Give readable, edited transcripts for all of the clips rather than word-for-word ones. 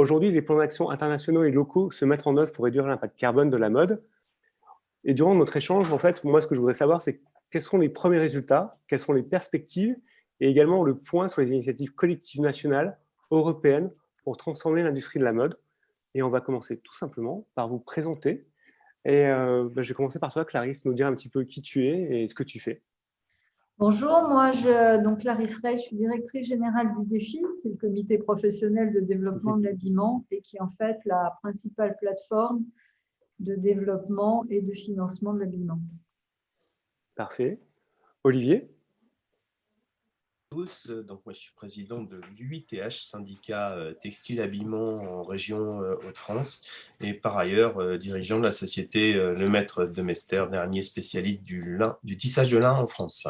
aujourd'hui, les plans d'action internationaux et locaux se mettent en œuvre pour réduire l'impact carbone de la mode. Et durant notre échange, en fait, moi, ce que je voudrais savoir, c'est quels sont les premiers résultats, quelles sont les perspectives, et également le point sur les initiatives collectives nationales, européennes, pour transformer l'industrie de la mode. Et on va commencer tout simplement par vous présenter. Et je vais commencer par toi, Clarisse, nous dire un petit peu qui tu es et ce que tu fais. Bonjour, donc Clarisse Rey, je suis directrice générale du DEFI, qui est le comité professionnel de développement de l'habillement et qui est en fait la principale plateforme de développement et de financement de l'habillement. Parfait. Olivier? Donc moi je suis président de l'UITH, syndicat textile habillement en région Hauts-de-France, et par ailleurs dirigeant de la société Le Maître de Mester, dernier spécialiste du tissage de lin en France.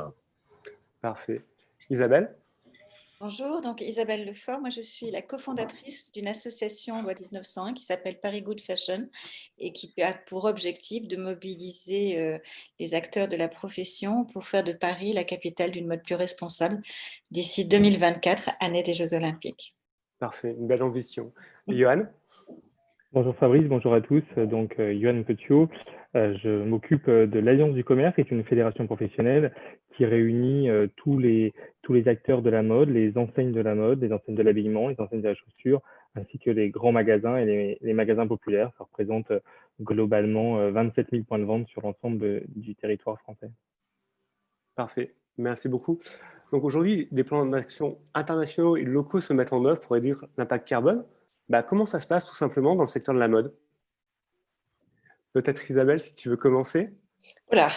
Parfait. Isabelle? Bonjour, donc Isabelle Lefort, moi je suis la cofondatrice d'une association loi 1901 qui s'appelle Paris Good Fashion et qui a pour objectif de mobiliser les acteurs de la profession pour faire de Paris la capitale d'une mode plus responsable d'ici 2024, année des Jeux Olympiques. Parfait, une belle ambition. Et Johan? Bonjour Fabrice, bonjour à tous. Donc Johan Petiot, je m'occupe de l'Alliance du commerce, qui est une fédération professionnelle qui réunit tous les acteurs de la mode, les enseignes de la mode, les enseignes de l'habillement, les enseignes de la chaussure, ainsi que les grands magasins et les magasins populaires. Ça représente globalement 27 000 points de vente sur l'ensemble du territoire français. Parfait, merci beaucoup. Donc aujourd'hui, des plans d'action internationaux et locaux se mettent en œuvre pour réduire l'impact carbone. Comment ça se passe tout simplement dans le secteur de la mode? Peut-être Isabelle, si tu veux commencer. Voilà.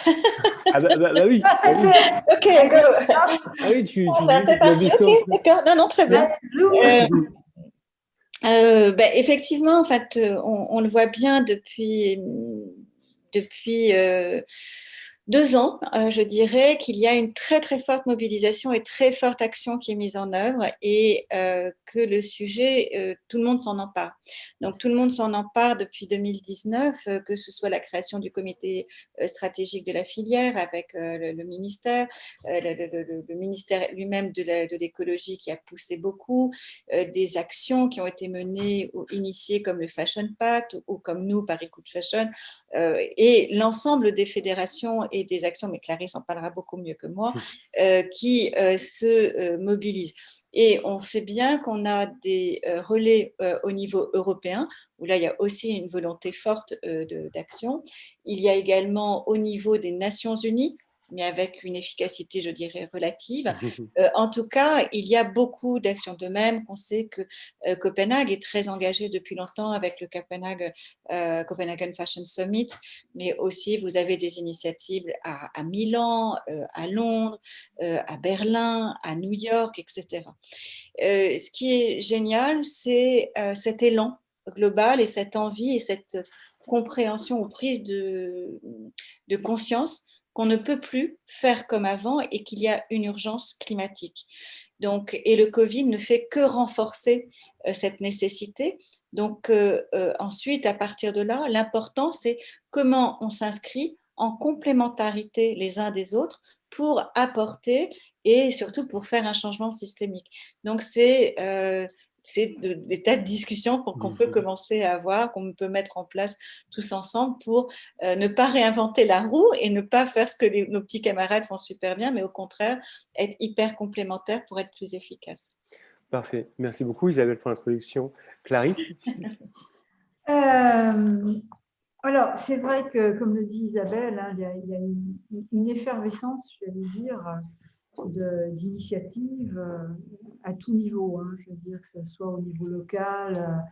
Oui. Ok, go. Ah oui, tu c'est parti. Ok, d'accord. Non, très bien. Effectivement, en fait, on le voit bien depuis 2 ans, je dirais qu'il y a une très très forte mobilisation et très forte action qui est mise en œuvre et que le sujet, tout le monde s'en empare. Donc tout le monde s'en empare depuis 2019, que ce soit la création du comité stratégique de la filière avec le ministère, le ministère lui-même de l'écologie qui a poussé beaucoup, des actions qui ont été menées ou initiées comme le Fashion Pact ou comme nous, Paris Good Fashion, et l'ensemble des fédérations et des actions, mais Clarisse en parlera beaucoup mieux que moi, qui se mobilisent. Et on sait bien qu'on a des relais au niveau européen, où là, il y a aussi une volonté forte d'action. Il y a également au niveau des Nations Unies, mais avec une efficacité, je dirais, relative. En tout cas, il y a beaucoup d'actions. De même qu'on sait que Copenhague est très engagé depuis longtemps avec le Copenhagen Fashion Summit, mais aussi vous avez des initiatives à Milan, à Londres, à Berlin, à New York, etc. Ce qui est génial, c'est cet élan global et cette envie et cette compréhension ou prise de conscience qu'on ne peut plus faire comme avant et qu'il y a une urgence climatique. Donc, et le Covid ne fait que renforcer cette nécessité. Donc, ensuite, à partir de là, l'important, c'est comment on s'inscrit en complémentarité les uns des autres pour apporter et surtout pour faire un changement systémique. Donc, c'est des tas de discussions qu'on peut commencer à avoir, qu'on peut mettre en place tous ensemble pour ne pas réinventer la roue et ne pas faire ce que nos petits camarades font super bien, mais au contraire, être hyper complémentaires pour être plus efficace. Parfait. Merci beaucoup Isabelle pour l'introduction. Clarisse? Alors, c'est vrai que, comme le dit Isabelle, il y a une effervescence, je vais dire, d'initiatives à tout niveau. Je veux dire que ce soit au niveau local,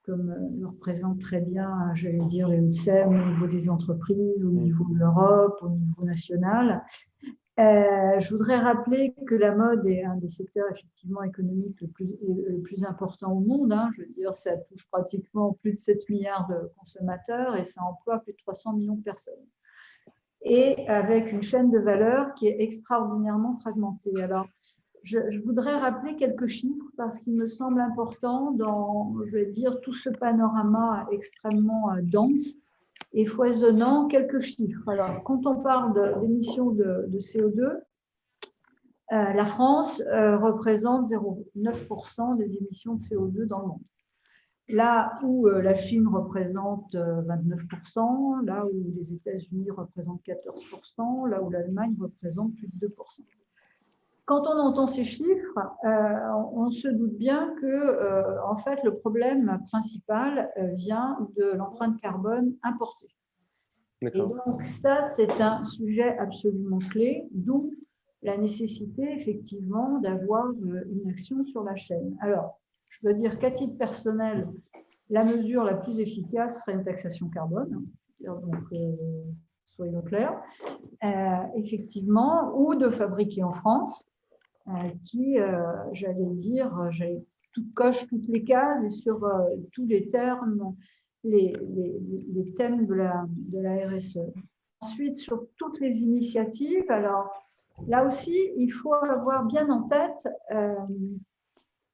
comme le représente très bien, je vais dire, les Hauts-de-Seine, au niveau des entreprises, au niveau de l'Europe, au niveau national. Je voudrais rappeler que la mode est un des secteurs effectivement économiques le plus important au monde. Je veux dire, ça touche pratiquement plus de 7 milliards de consommateurs et ça emploie plus de 300 millions de personnes. Et avec une chaîne de valeur qui est extraordinairement fragmentée. Alors, je voudrais rappeler quelques chiffres parce qu'il me semble important dans, je vais dire, tout ce panorama extrêmement dense et foisonnant. Quelques chiffres. Alors, quand on parle d'émissions de CO2, la France représente 0,9% des émissions de CO2 dans le monde. là où la Chine représente 29%, là où les États-Unis représentent 14%, là où l'Allemagne représente plus de 2%. Quand on entend ces chiffres, on se doute bien que, en fait, le problème principal vient de l'empreinte carbone importée. Et donc, ça, c'est un sujet absolument clé, d'où la nécessité, effectivement, d'avoir une action sur la chaîne. Alors, je dois dire qu'à titre personnel, la mesure la plus efficace serait une taxation carbone, donc soyons clairs, effectivement, ou de fabriquer en France, qui, j'allais dire, coche toutes les cases et sur tous les termes, les thèmes de la RSE. Ensuite, sur toutes les initiatives, alors là aussi, il faut avoir bien en tête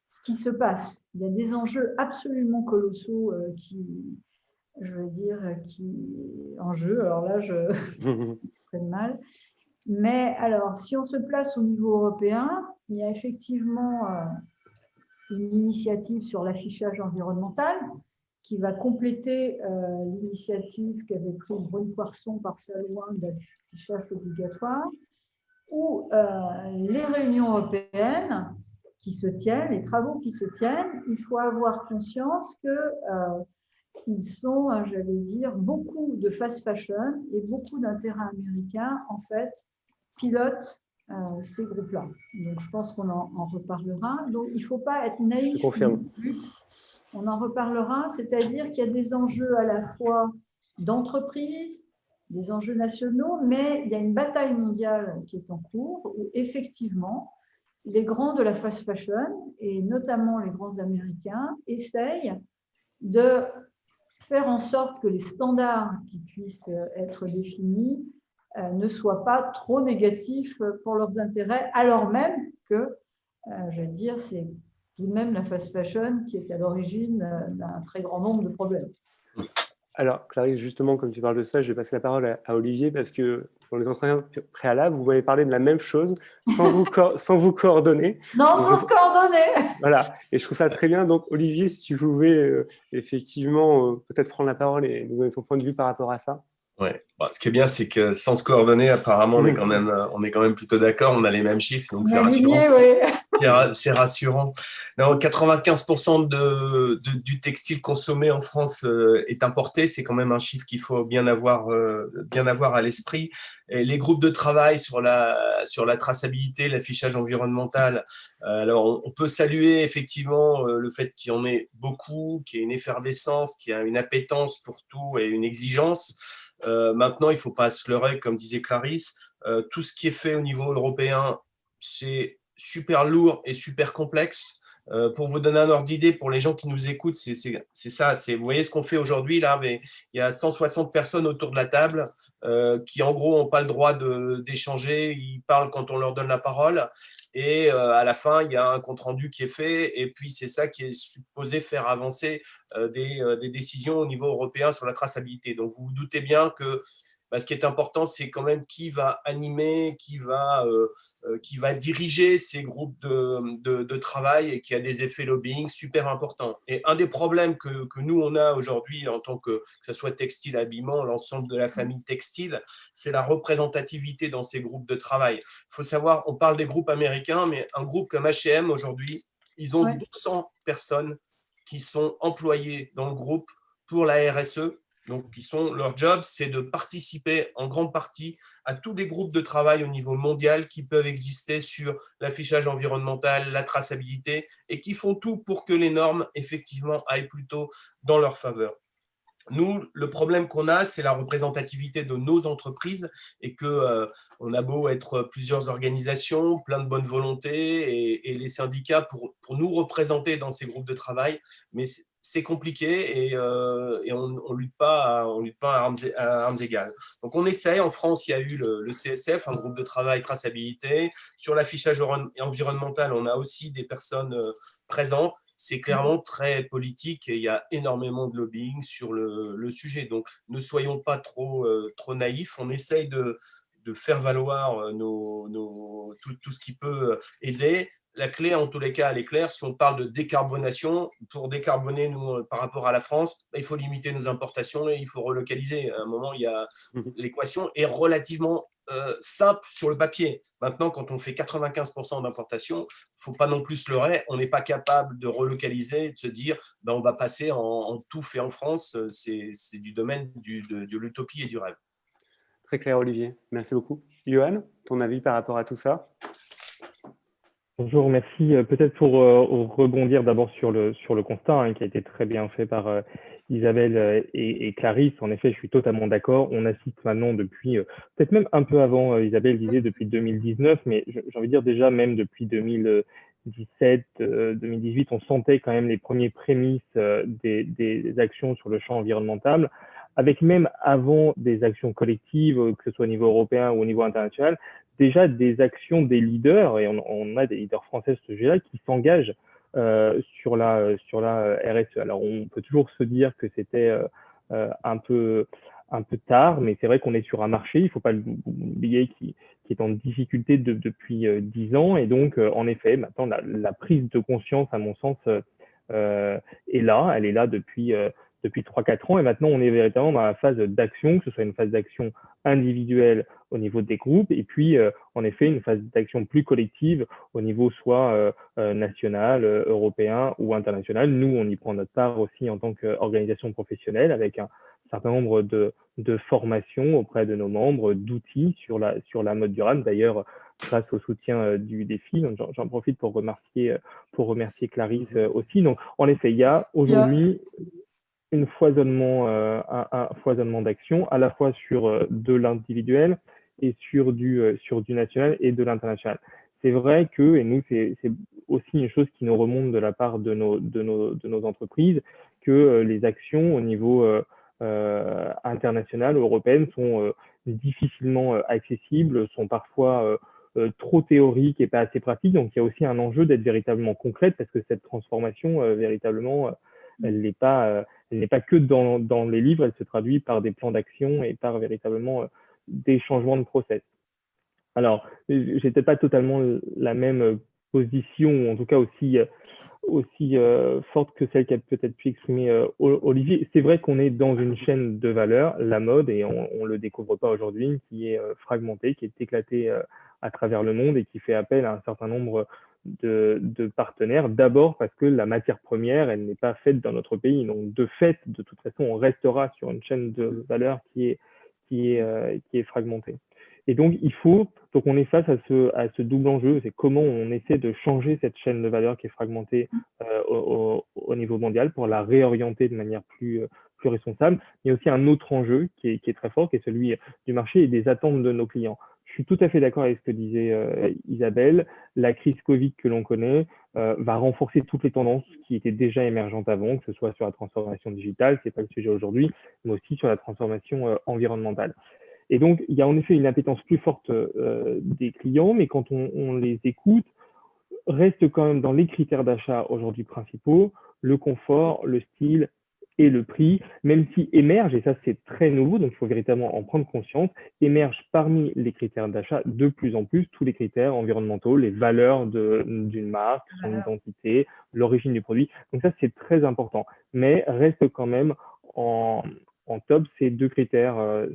ce qui se passe. Il y a des enjeux absolument colossaux qui en jeu. Alors là, je fais de mal. Mais alors, si on se place au niveau européen, il y a effectivement une initiative sur l'affichage environnemental qui va compléter l'initiative qu'avait prise Brune Poirson par sa loi d'affichage obligatoire, où les réunions européennes qui se tiennent, les travaux qui se tiennent, il faut avoir conscience qu'ils sont, j'allais dire, beaucoup de fast fashion et beaucoup d'intérêts américains, en fait, pilotent ces groupes-là. Donc, je pense qu'on en reparlera. Donc, il ne faut pas être naïf. Je confirme. On en reparlera, c'est-à-dire qu'il y a des enjeux à la fois d'entreprise, des enjeux nationaux, mais il y a une bataille mondiale qui est en cours où, effectivement, les grands de la fast fashion, et notamment les grands américains, essayent de faire en sorte que les standards qui puissent être définis ne soient pas trop négatifs pour leurs intérêts, alors même que, je veux dire, c'est tout de même la fast fashion qui est à l'origine d'un très grand nombre de problèmes. Alors, Clarisse, justement, comme tu parles de ça, je vais passer la parole à Olivier parce que dans les entretiens préalables, vous m'avez parlé de la même chose sans vous coordonner. Non, sans se coordonner. Voilà, et je trouve ça très bien. Donc, Olivier, si tu pouvais effectivement peut-être prendre la parole et nous donner ton point de vue par rapport à ça. Ouais. Bon, ce qui est bien, c'est que sans se coordonner, apparemment, on est quand même plutôt d'accord. On a les mêmes chiffres, donc c'est rassurant. C'est rassurant. Non, 95% du textile consommé en France est importé. C'est quand même un chiffre qu'il faut bien avoir à l'esprit. Et les groupes de travail sur la traçabilité, l'affichage environnemental. Alors, on peut saluer effectivement le fait qu'il y en ait beaucoup, qu'il y ait une effervescence, qu'il y a une appétence pour tout et une exigence. Maintenant, il ne faut pas se leurrer, comme disait Clarisse. Tout ce qui est fait au niveau européen, c'est super lourd et super complexe. Pour vous donner un ordre d'idée, pour les gens qui nous écoutent, c'est ça. Vous voyez ce qu'on fait aujourd'hui là, mais il y a 160 personnes autour de la table qui, en gros, n'ont pas le droit d'échanger. Ils parlent quand on leur donne la parole. Et à la fin, il y a un compte-rendu qui est fait. Et puis, c'est ça qui est supposé faire avancer des décisions au niveau européen sur la traçabilité. Donc, vous vous doutez bien que ce qui est important, c'est quand même qui va animer, qui va diriger ces groupes de travail et qui a des effets lobbying super importants. Et un des problèmes que nous, on a aujourd'hui en tant que ce soit textile, habillement, l'ensemble de la famille textile, c'est la représentativité dans ces groupes de travail. Il faut savoir, on parle des groupes américains, mais un groupe comme H&M aujourd'hui, ils ont 200 personnes qui sont employées dans le groupe pour la RSE. Donc, leur job, c'est de participer en grande partie à tous les groupes de travail au niveau mondial qui peuvent exister sur l'affichage environnemental, la traçabilité, et qui font tout pour que les normes, effectivement, aillent plutôt dans leur faveur. Nous, le problème qu'on a, c'est la représentativité de nos entreprises et qu'on a beau être plusieurs organisations, plein de bonne volonté et les syndicats pour nous représenter dans ces groupes de travail, mais c'est compliqué et on lutte pas à armes égales. Donc, on essaye. En France, il y a eu le CSF, un groupe de travail traçabilité. Sur l'affichage environnemental, on a aussi des personnes présentes. C'est clairement très politique et il y a énormément de lobbying sur le sujet. Donc, ne soyons pas trop naïfs. On essaye de faire valoir tout ce qui peut aider. la clé, en tous les cas, elle est claire. Si on parle de décarbonation, pour décarboner, nous, par rapport à la France, il faut limiter nos importations et il faut relocaliser. À un moment, l'équation est relativement simple sur le papier. Maintenant, quand on fait 95% d'importation, il ne faut pas non plus se leurrer. On n'est pas capable de relocaliser et de se dire on va passer en tout fait en France. C'est du domaine de l'utopie et du rêve. Très clair, Olivier. Merci beaucoup. Johan, ton avis par rapport à tout ça? Bonjour, merci. Peut-être pour rebondir d'abord sur le constat qui a été très bien fait par Isabelle et Clarisse. En effet, je suis totalement d'accord. On assiste maintenant depuis, peut-être même un peu avant, Isabelle disait depuis 2019, mais j'ai envie de dire déjà même depuis 2017, 2018, on sentait quand même les premiers prémices des actions sur le champ environnemental, avec même avant des actions collectives, que ce soit au niveau européen ou au niveau international, déjà des actions des leaders, et on a des leaders français ce sujet-là, qui s'engagent sur la RSE. Alors, on peut toujours se dire que c'était un peu tard, mais c'est vrai qu'on est sur un marché, il ne faut pas l'oublier, qui est en difficulté depuis 10 ans. Et donc, en effet, maintenant, la prise de conscience, à mon sens, est là. Elle est là depuis 3-4 ans. Et maintenant, on est véritablement dans la phase d'action, que ce soit une phase d'action individuelle au niveau des groupes, et puis en effet une phase d'action plus collective au niveau soit national, européen ou international. Nous, on y prend notre part aussi en tant qu'organisation professionnelle, avec un certain nombre de formations auprès de nos membres, d'outils sur la mode durable. D'ailleurs, grâce au soutien du défi, donc j'en profite pour remercier Clarisse aussi. Donc, en effet, il y a aujourd'hui un foisonnement d'actions, à la fois sur de l'individuel et sur du national et de l'international. C'est vrai que, et nous, c'est aussi une chose qui nous remonte de la part de nos entreprises, que les actions au niveau international, européen, sont difficilement accessibles, sont parfois trop théoriques et pas assez pratiques. Donc, il y a aussi un enjeu d'être véritablement concrète, parce que cette transformation, véritablement, elle n'est pas que dans les livres, elle se traduit par des plans d'action et par véritablement des changements de process. Alors, j'ai peut-être pas totalement la même position, ou en tout cas aussi forte que celle qu'a peut-être pu exprimer Olivier. C'est vrai qu'on est dans une chaîne de valeur, la mode, et on le découvre pas aujourd'hui, qui est fragmentée, qui est éclatée à travers le monde et qui fait appel à un certain nombre de partenaires. D'abord parce que la matière première, elle n'est pas faite dans notre pays. Donc, de fait, de toute façon, on restera sur une chaîne de valeur qui est fragmentée. Et donc, on est face à ce double enjeu, c'est comment on essaie de changer cette chaîne de valeur qui est fragmentée au niveau mondial pour la réorienter de manière plus responsable. Il y a aussi un autre enjeu qui est très fort, qui est celui du marché et des attentes de nos clients. Je suis tout à fait d'accord avec ce que disait Isabelle. La crise Covid que l'on connaît va renforcer toutes les tendances qui étaient déjà émergentes avant, que ce soit sur la transformation digitale, ce n'est pas le sujet aujourd'hui, mais aussi sur la transformation environnementale. Et donc, il y a en effet une appétence plus forte des clients, mais quand on les écoute, reste quand même dans les critères d'achat aujourd'hui principaux, le confort, le style et le prix, même si émerge, et ça c'est très nouveau, donc il faut véritablement en prendre conscience, émerge parmi les critères d'achat de plus en plus tous les critères environnementaux, les valeurs d'une marque, son identité, l'origine du produit. Donc ça c'est très important, mais reste quand même en top ces deux critères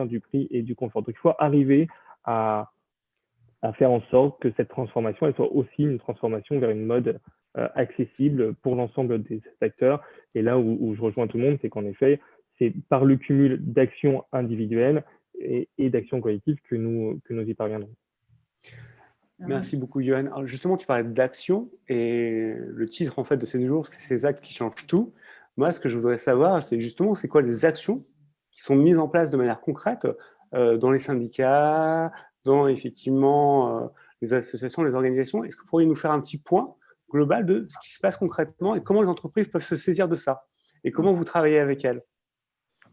du prix et du confort. Donc il faut arriver à faire en sorte que cette transformation elle soit aussi une transformation vers une mode accessible pour l'ensemble des acteurs. Et là où je rejoins tout le monde, c'est qu'en effet, c'est par le cumul d'actions individuelles et d'actions collectives que nous y parviendrons. Merci beaucoup, Johan. Alors justement, tu parlais d'action et le titre en fait de ces 2 jours, c'est ces actes qui changent tout. Moi, ce que je voudrais savoir, c'est justement, c'est quoi les actions qui sont mises en place de manière concrète dans les syndicats, dans effectivement les associations, les organisations. Est-ce que vous pourriez nous faire un petit point global de ce qui se passe concrètement et comment les entreprises peuvent se saisir de ça et comment vous travaillez avec elles?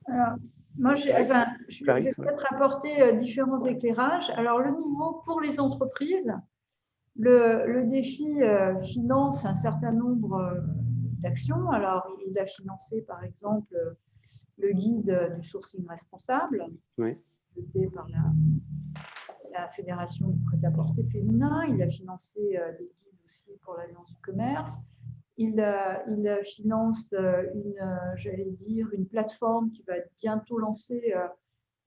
Alors, moi, je vais peut-être apporter différents éclairages. Alors, le niveau pour les entreprises, le défi finance un certain nombre d'actions. Alors, il a financé, par exemple, le guide du sourcing responsable, oui, voté par la Fédération du prêt-à-porter féminin. Il a financé des guides aussi pour l'Alliance du commerce. Il finance une plateforme qui va être bientôt lancée,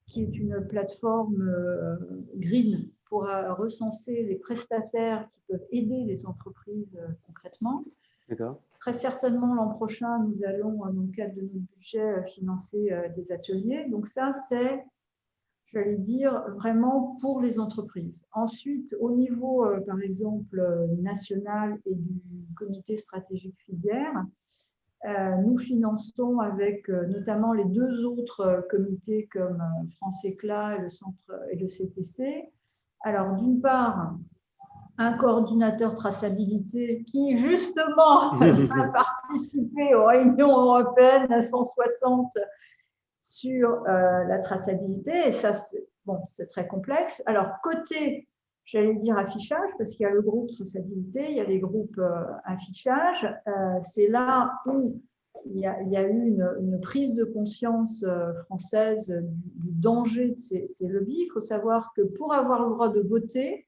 qui est une plateforme green pour recenser les prestataires qui peuvent aider les entreprises concrètement. D'accord. Très certainement, l'an prochain, nous allons, dans le cadre de notre budget, financer des ateliers. Donc ça, c'est, j'allais dire, vraiment pour les entreprises. Ensuite, au niveau, par exemple, national et du comité stratégique filière, nous finançons avec notamment les deux autres comités comme France Éclat et le Centre et le CTC. Alors, d'une part, un coordinateur traçabilité qui, justement, va participer aux réunions européennes à 160 sur la traçabilité. Et ça, c'est très complexe. Alors, côté, j'allais dire affichage, parce qu'il y a le groupe traçabilité, il y a les groupes affichage. C'est là où il y a eu une prise de conscience française du danger de ces lobbies. Il faut savoir que pour avoir le droit de voter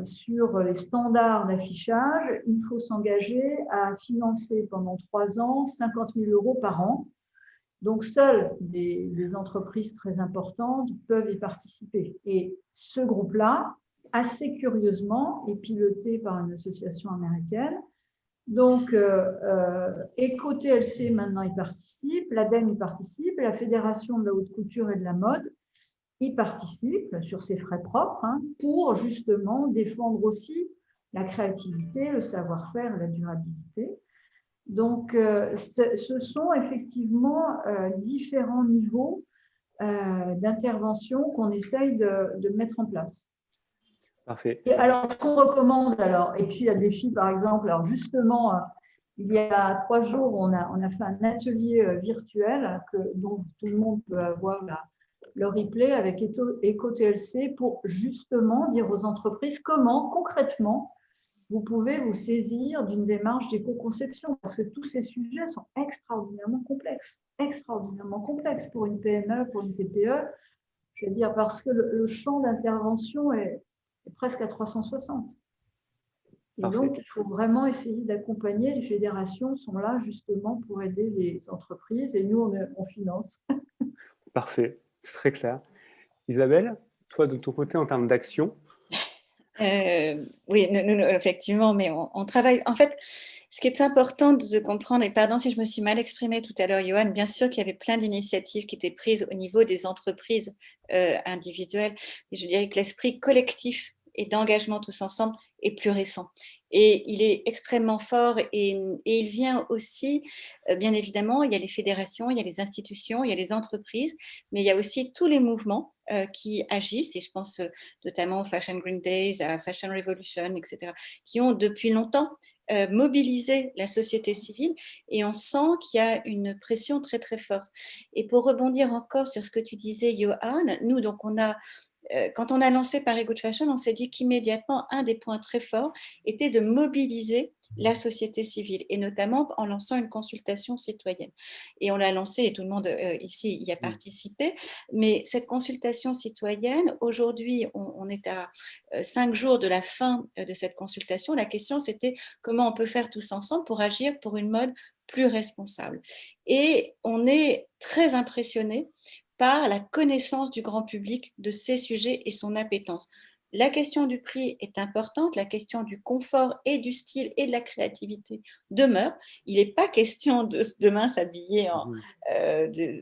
sur les standards d'affichage, il faut s'engager à financer pendant 3 ans 50 000 € par an. Donc, seules des entreprises très importantes peuvent y participer. Et ce groupe-là, assez curieusement, est piloté par une association américaine. Donc, EcoTLC, maintenant, y participe, l'ADEME y participe, la Fédération de la haute couture et de la mode y participe sur ses frais propres pour justement défendre aussi la créativité, le savoir-faire et la durabilité. Donc, ce sont effectivement différents niveaux d'intervention qu'on essaye de mettre en place. Parfait. Et alors, ce qu'on recommande, et puis il y a des filles, par exemple, alors justement, il y a 3 jours, on a fait un atelier virtuel dont tout le monde peut avoir le replay avec EcoTLC pour justement dire aux entreprises comment, concrètement, vous pouvez vous saisir d'une démarche d'éco-conception, parce que tous ces sujets sont extraordinairement complexes pour une PME, pour une TPE, je veux dire, parce que le champ d'intervention est presque à 360. Et Parfait. donc, il faut vraiment essayer d'accompagner. Les fédérations sont là justement pour aider les entreprises, et nous, on finance. Parfait, c'est très clair. Isabelle, toi, de ton côté, en termes d'action? Oui, nous, effectivement, mais on travaille. En fait, ce qui est important de comprendre, et pardon si je me suis mal exprimée tout à l'heure, Johan, bien sûr qu'il y avait plein d'initiatives qui étaient prises au niveau des entreprises individuelles, mais je dirais que l'esprit collectif et d'engagement tous ensemble est plus récent. Et il est extrêmement fort et il vient aussi, bien évidemment, il y a les fédérations, il y a les institutions, il y a les entreprises, mais il y a aussi tous les mouvements qui agissent, et je pense notamment aux Fashion Green Days, à Fashion Revolution, etc., qui ont depuis longtemps mobilisé la société civile, et on sent qu'il y a une pression très très forte. Et pour rebondir encore sur ce que tu disais, Johan, nous, donc quand on a lancé Paris Good Fashion, on s'est dit qu'immédiatement, un des points très forts était de mobiliser la société civile, et notamment en lançant une consultation citoyenne. Et on l'a lancée, et tout le monde ici y a participé, mais cette consultation citoyenne, aujourd'hui, on est à 5 jours de la fin de cette consultation. La question, c'était comment on peut faire tous ensemble pour agir pour une mode plus responsable. Et on est très impressionnés par la connaissance du grand public de ces sujets et son appétence. La question du prix est importante, la question du confort et du style et de la créativité demeure. Il n'est pas question de demain s'habiller,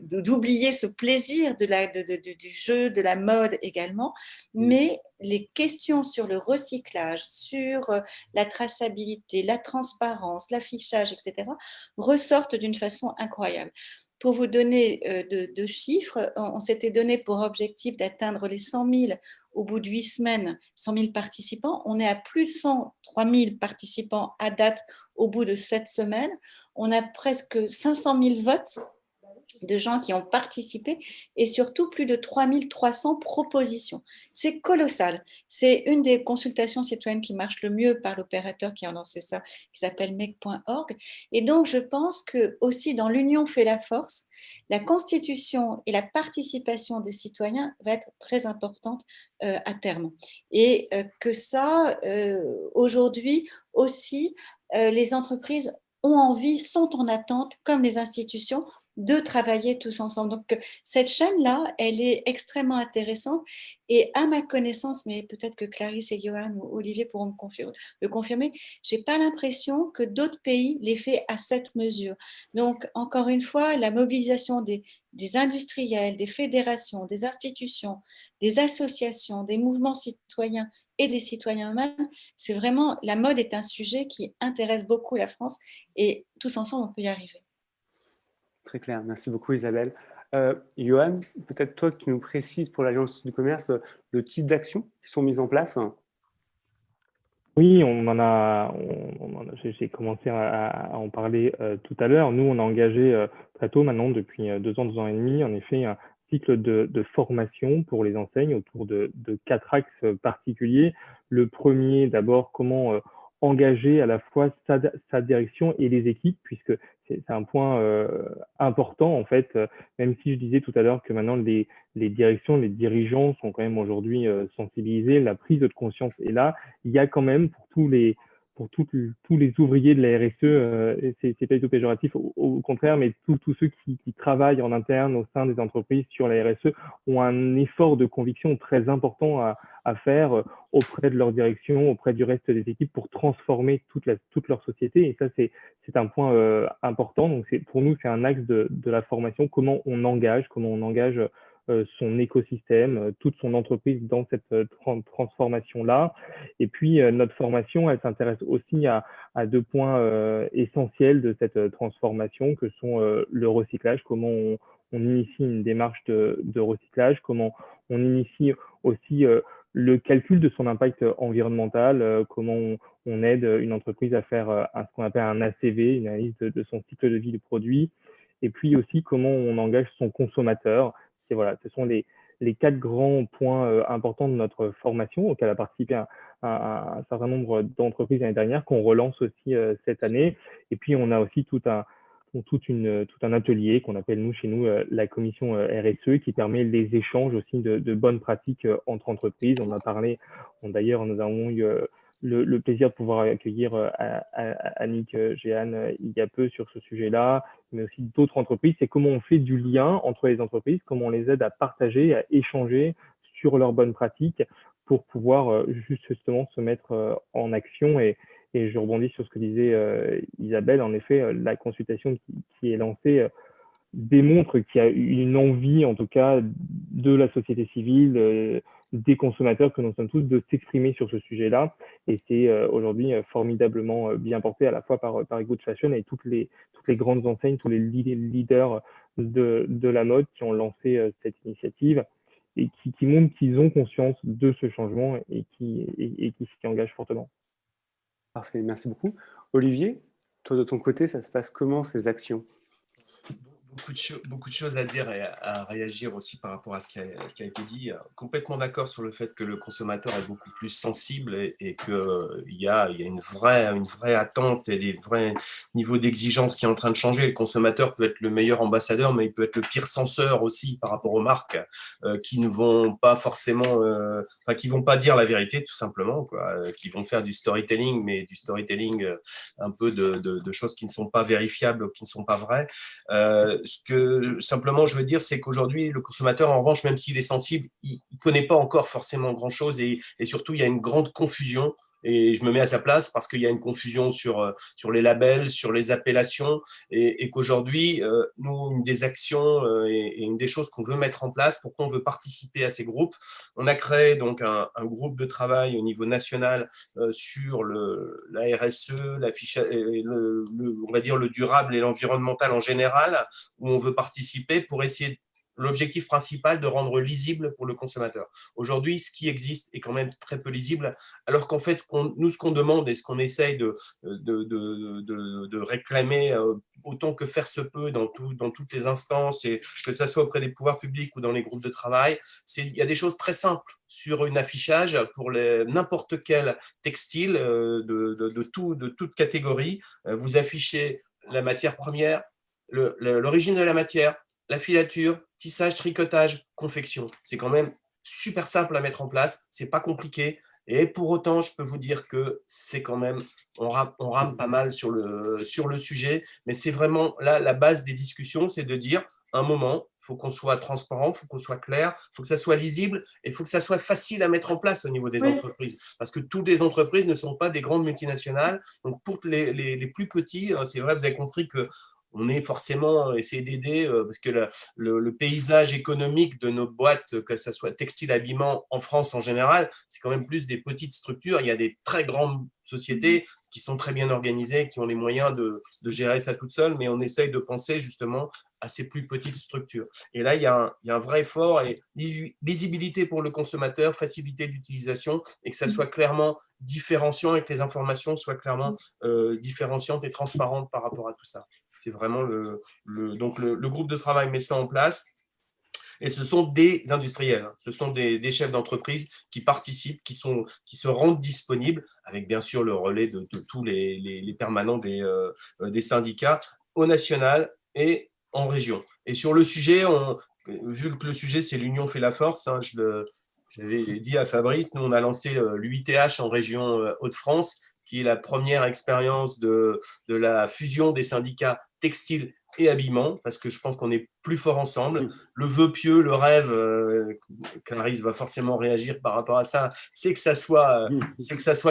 d'oublier ce plaisir du jeu, de la mode également, mais les questions sur le recyclage, sur la traçabilité, la transparence, l'affichage, etc., ressortent d'une façon incroyable. Pour vous donner de chiffres, on s'était donné pour objectif d'atteindre les 100 000 au bout de 8 semaines, 100 000 participants. On est à plus de 103 000 participants à date au bout de 7 semaines. On a presque 500 000 votes de gens qui ont participé et surtout plus de 3300 propositions. C'est colossal. C'est une des consultations citoyennes qui marche le mieux par l'opérateur qui a lancé ça, qui s'appelle make.org. Et donc, je pense que aussi dans l'union fait la force, la constitution et la participation des citoyens va être très importante à terme. Et que ça, aujourd'hui aussi, les entreprises ont envie, sont en attente, comme les institutions, de travailler tous ensemble. Donc, cette chaîne-là, elle est extrêmement intéressante et à ma connaissance, mais peut-être que Clarisse et Johan ou Olivier pourront le confirmer, je n'ai pas l'impression que d'autres pays l'aient fait à cette mesure. Donc, encore une fois, la mobilisation des industriels, des fédérations, des institutions, des associations, des mouvements citoyens et des citoyens eux-mêmes, c'est vraiment, la mode est un sujet qui intéresse beaucoup la France et tous ensemble, on peut y arriver. Très clair. Merci beaucoup, Isabelle. Johan, peut-être toi que tu nous précises pour l'Agence du commerce le type d'actions qui sont mises en place. Oui, j'ai commencé à en parler tout à l'heure. Nous, on a engagé très tôt maintenant, depuis 2 ans et demi, en effet, un cycle de formation pour les enseignes autour de 4 axes particuliers. Le premier, d'abord, comment engager à la fois sa direction et les équipes, puisque c'est un point important, en fait, même si je disais tout à l'heure que maintenant les directions, les dirigeants sont quand même aujourd'hui sensibilisés, la prise de conscience est là. Il y a quand même pour tous les ouvriers de la RSE, c'est pas du tout péjoratif, au contraire, mais tous ceux qui travaillent en interne au sein des entreprises sur la RSE ont un effort de conviction très important à faire auprès de leur direction, auprès du reste des équipes pour transformer toute leur société. Et ça, c'est un point important. Donc, pour nous, c'est un axe de la formation, comment on engage son écosystème, toute son entreprise dans cette transformation-là. Et puis, notre formation, elle s'intéresse aussi à 2 points essentiels de cette transformation, que sont le recyclage, comment on initie une démarche de recyclage, comment on initie aussi le calcul de son impact environnemental, comment on aide une entreprise à faire ce qu'on appelle un ACV, une analyse de son cycle de vie du produit, et puis aussi comment on engage son consommateur. Et voilà, ce sont les 4 grands points importants de notre formation auquel a participé un certain nombre d'entreprises l'année dernière, qu'on relance aussi cette année. Et puis, on a aussi tout un atelier qu'on appelle chez nous la commission RSE, qui permet les échanges aussi de bonnes pratiques entre entreprises. D'ailleurs, nous avons eu le plaisir de pouvoir accueillir Annick Jehan il y a peu sur ce sujet-là, mais aussi d'autres entreprises. C'est comment on fait du lien entre les entreprises, comment on les aide à partager, à échanger sur leurs bonnes pratiques pour pouvoir justement se mettre en action. Et je rebondis sur ce que disait Isabelle. En effet, la consultation qui est lancée démontre qu'il y a une envie, en tout cas, de la société civile, des consommateurs que nous sommes tous, de s'exprimer sur ce sujet-là. Et c'est aujourd'hui formidablement bien porté à la fois par Good Fashion et toutes les grandes enseignes, tous les leaders de la mode qui ont lancé cette initiative et qui montrent qu'ils ont conscience de ce changement et qui s'y engagent fortement. Parfait, merci beaucoup. Olivier, toi de ton côté, ça se passe comment ces actions ? Beaucoup de choses à dire et à réagir aussi par rapport à ce qui a été dit. Complètement d'accord sur le fait que le consommateur est beaucoup plus sensible et qu'il y a une vraie attente et des vrais niveaux d'exigence qui est en train de changer. Le consommateur peut être le meilleur ambassadeur, mais il peut être le pire censeur aussi par rapport aux marques qui ne vont pas forcément, qui vont pas dire la vérité tout simplement, quoi, qui vont faire du storytelling, mais du storytelling un peu de choses qui ne sont pas vérifiables, qui ne sont pas vraies. Ce que simplement je veux dire, c'est qu'aujourd'hui, le consommateur, en revanche, même s'il est sensible, il ne connaît pas encore forcément grand-chose et surtout, il y a une grande confusion. Et je me mets à sa place parce qu'il y a une confusion sur les labels, sur les appellations et qu'aujourd'hui, nous, une des actions et une des choses qu'on veut mettre en place, pourquoi on veut participer à ces groupes, on a créé donc un groupe de travail au niveau national sur la RSE, on va dire le durable et l'environnemental en général, où on veut participer pour essayer l'objectif principal de rendre lisible pour le consommateur. Aujourd'hui, ce qui existe est quand même très peu lisible, alors qu'en fait, ce qu'on demande et ce qu'on essaye de réclamer autant que faire se peut dans toutes les instances, et que ce soit auprès des pouvoirs publics ou dans les groupes de travail, il y a des choses très simples sur un affichage pour n'importe quel textile de toute catégorie. Vous affichez la matière première, l'origine de la matière, la filature, tissage, tricotage, confection. C'est quand même super simple à mettre en place, c'est pas compliqué. Et pour autant, je peux vous dire que c'est quand même, on rame pas mal sur le sujet, mais c'est vraiment là la base des discussions, c'est de dire, un moment, il faut qu'on soit transparent, il faut qu'on soit clair, il faut que ça soit lisible et il faut que ça soit facile à mettre en place au niveau des entreprises. Parce que toutes les entreprises ne sont pas des grandes multinationales. Donc, pour les plus petits, c'est vrai, vous avez compris que on est forcément essayer d'aider parce que le paysage économique de nos boîtes, que ce soit textile, habillement en France en général, c'est quand même plus des petites structures. Il y a des très grandes sociétés qui sont très bien organisées, qui ont les moyens de gérer ça toutes seules, mais on essaye de penser justement à ces plus petites structures. Et là, il y a un vrai effort et lisibilité pour le consommateur, facilité d'utilisation et que ça soit clairement différenciant et que les informations soient clairement différenciantes et transparentes par rapport à tout ça. C'est vraiment donc le groupe de travail met ça en place. Et ce sont des industriels, ce sont des chefs d'entreprise qui participent, qui se rendent disponibles, avec bien sûr le relais de tous les permanents des syndicats, au national et en région. Et sur le sujet, vu que le sujet c'est l'union fait la force, hein, j'avais dit à Fabrice, nous on a lancé l'UITH en région Hauts-de-France, qui est la première expérience de la fusion des syndicats textiles et habillement, parce que je pense qu'on est plus fort ensemble. Le vœu pieux, le rêve, Clarisse va forcément réagir par rapport à ça, c'est que ça soit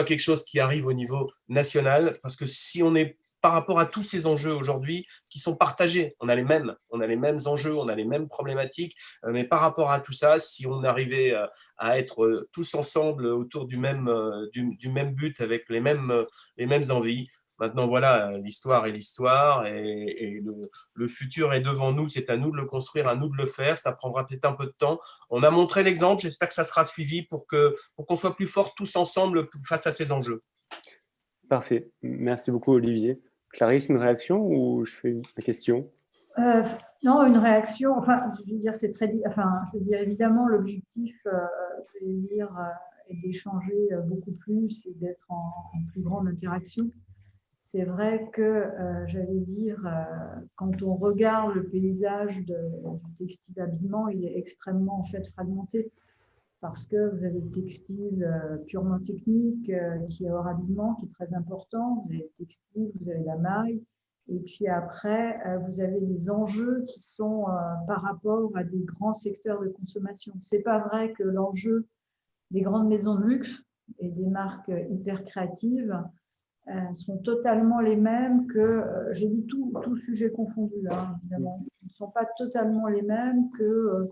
quelque chose qui arrive au niveau national, parce que si on est par rapport à tous ces enjeux aujourd'hui qui sont partagés, on a les mêmes enjeux, on a les mêmes problématiques, mais par rapport à tout ça, si on arrivait à être tous ensemble autour du même but, avec les mêmes envies. Maintenant, voilà, l'histoire est l'histoire et le futur est devant nous. C'est à nous de le construire, à nous de le faire. Ça prendra peut-être un peu de temps. On a montré l'exemple. J'espère que ça sera suivi pour qu'on soit plus forts tous ensemble face à ces enjeux. Parfait. Merci beaucoup, Olivier. Clarisse, une réaction ou je fais une question? Non, une réaction. Enfin, je veux dire, c'est très. Enfin, je veux dire, évidemment, l'objectif, je veux dire, est d'échanger beaucoup plus et d'être en plus grande interaction. C'est vrai que, j'allais dire, quand on regarde le paysage du textile habillement, il est extrêmement en fait fragmenté parce que vous avez le textile purement technique qui est hors habillement, qui est très important. Vous avez le textile, vous avez la maille. Et puis après, vous avez des enjeux qui sont par rapport à des grands secteurs de consommation. Ce n'est pas vrai que l'enjeu des grandes maisons de luxe et des marques hyper créatives sont totalement les mêmes que, j'ai dit tout sujet confondu, hein, évidemment, ne sont pas totalement les mêmes que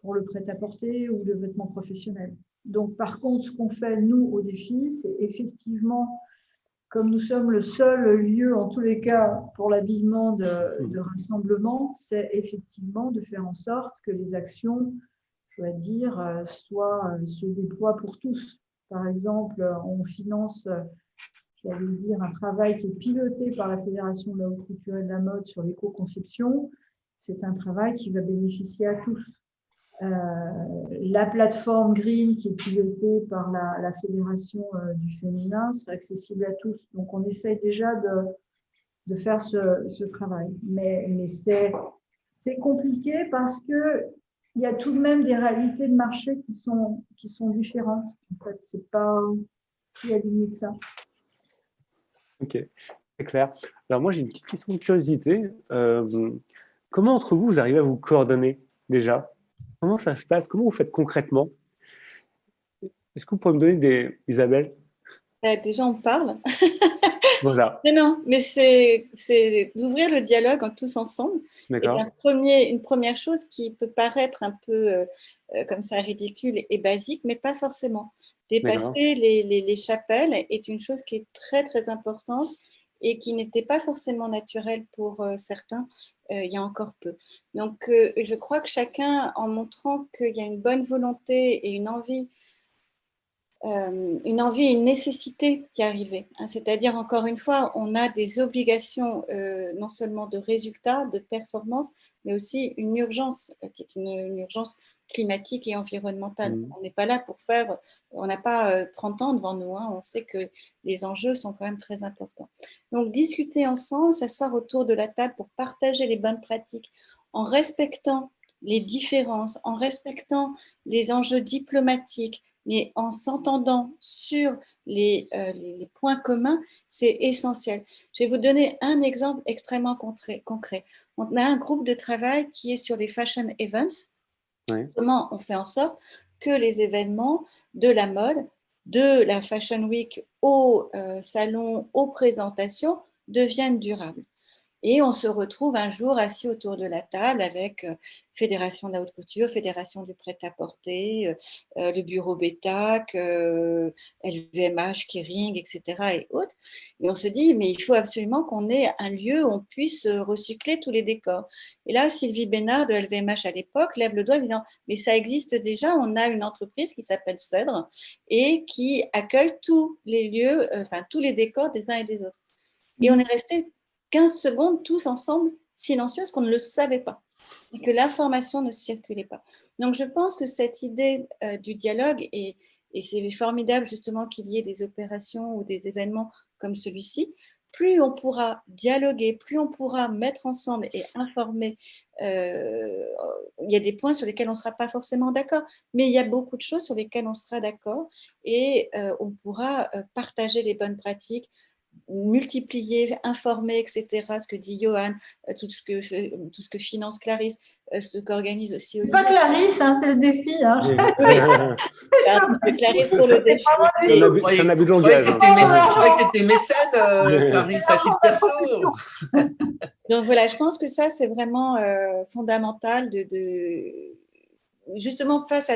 pour le prêt-à-porter ou le vêtement professionnel. Donc, par contre, ce qu'on fait, nous, au défi, c'est effectivement, comme nous sommes le seul lieu, en tous les cas, pour l'habillement de rassemblement, c'est effectivement de faire en sorte que les actions, je dois dire, se déploient pour tous. Par exemple, on finance, j'allais dire, un travail qui est piloté par la Fédération de la haute couture et de la mode sur l'éco-conception. C'est un travail qui va bénéficier à tous. La plateforme Green qui est pilotée par la Fédération du féminin sera accessible à tous. Donc, on essaye déjà de faire ce travail. Mais c'est compliqué parce qu'il y a tout de même des réalités de marché qui sont différentes. En fait, ce n'est pas si aligné que ça. Ok, c'est clair. Alors moi, j'ai une petite question de curiosité. Comment entre vous arrivez à vous coordonner déjà? Comment ça se passe? Comment vous faites concrètement? Est-ce que vous pouvez me donner Isabelle? Déjà, on parle. Voilà. Non, mais c'est d'ouvrir le dialogue tous ensemble. D'accord. Et une première chose qui peut paraître un peu comme ça ridicule et basique, mais pas forcément. Dépasser les chapelles est une chose qui est très, très importante. et qui n'était pas forcément naturel pour certains il y a encore peu. Donc, je crois que chacun, en montrant qu'il y a une bonne volonté et une envie et une nécessité d'y arriver. C'est-à-dire, encore une fois, on a des obligations non seulement de résultats, de performance, mais aussi une urgence qui est une urgence climatique et environnementale. On n'est pas là pour faire, on n'a pas 30 ans devant nous, on sait que les enjeux sont quand même très importants. Donc, discuter ensemble, s'asseoir autour de la table pour partager les bonnes pratiques en respectant les différences, en respectant les enjeux diplomatiques, mais en s'entendant sur les points communs, c'est essentiel. Je vais vous donner un exemple extrêmement concret. On a un groupe de travail qui est sur les fashion events. Oui. Comment on fait en sorte que les événements de la mode, de la Fashion Week au salon, aux présentations, deviennent durables. Et on se retrouve un jour assis autour de la table avec Fédération de la haute couture, Fédération du prêt-à-porter, le bureau BETAC, LVMH, Kering, etc. et autres. Et on se dit, mais il faut absolument qu'on ait un lieu où on puisse recycler tous les décors. Et là, Sylvie Bénard de LVMH à l'époque lève le doigt en disant, mais ça existe déjà, on a une entreprise qui s'appelle Cèdre et qui accueille tous les lieux, tous les décors des uns et des autres. Et on est resté 15 secondes, tous ensemble, silencieux, parce qu'on ne le savait pas, et que l'information ne circulait pas. Donc, je pense que cette idée du dialogue, et c'est formidable justement qu'il y ait des opérations ou des événements comme celui-ci, plus on pourra dialoguer, plus on pourra mettre ensemble et informer. Il y a des points sur lesquels on ne sera pas forcément d'accord, mais il y a beaucoup de choses sur lesquelles on sera d'accord, et on pourra partager les bonnes pratiques, multiplier, informer, etc. Ce que dit Johan, tout ce que finance Clarisse, ce qu'organise aussi Olivier. C'est pas Clarisse, c'est le défi. Clarisse pour le défi. C'est un abus de langage. Je croyais que tu étais mécène, Clarisse, à titre perso. Donc voilà, je pense que ça, c'est vraiment fondamental justement face à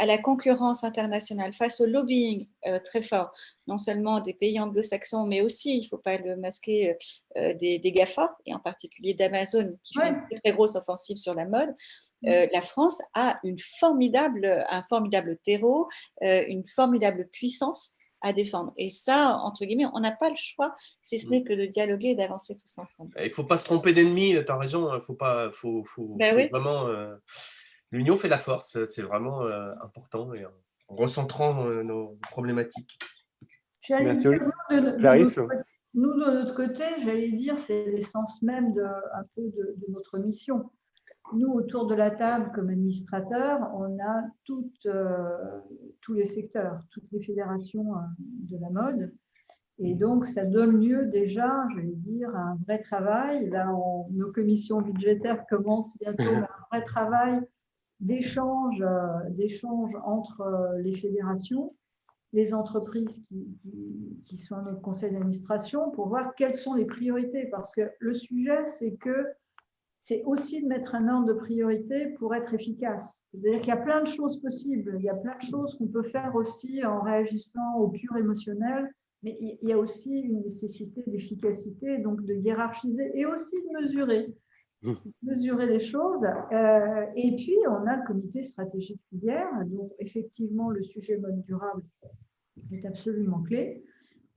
la concurrence internationale, face au lobbying très fort, non seulement des pays anglo-saxons, mais aussi, il ne faut pas le masquer, des GAFA, et en particulier d'Amazon, qui fait une très, très grosse offensive sur la mode. La France a un formidable terreau, une formidable puissance à défendre. Et ça, entre guillemets, on n'a pas le choix, si ce n'est que de dialoguer et d'avancer tous ensemble. Il ne faut pas se tromper d'ennemis, tu as raison, faut vraiment... L'union fait la force, c'est vraiment important, et en recentrant nos problématiques. Merci. Clarisse. Nous, de notre côté, j'allais dire, c'est l'essence même de notre mission. Nous, autour de la table, comme administrateurs, on a tous les secteurs, toutes les fédérations de la mode. Et donc, ça donne lieu déjà, je vais dire, à un vrai travail. Là, nos commissions budgétaires commencent bientôt, mais un vrai travail d'échange entre les fédérations, les entreprises qui sont à notre conseil d'administration, pour voir quelles sont les priorités. Parce que le sujet, c'est aussi de mettre un ordre de priorité pour être efficace. C'est-à-dire qu'il y a plein de choses possibles, il y a plein de choses qu'on peut faire aussi en réagissant au pur émotionnel, mais il y a aussi une nécessité d'efficacité, donc de hiérarchiser et aussi de mesurer les choses. Et puis, on a le comité stratégique filière, dont effectivement le sujet mode durable est absolument clé.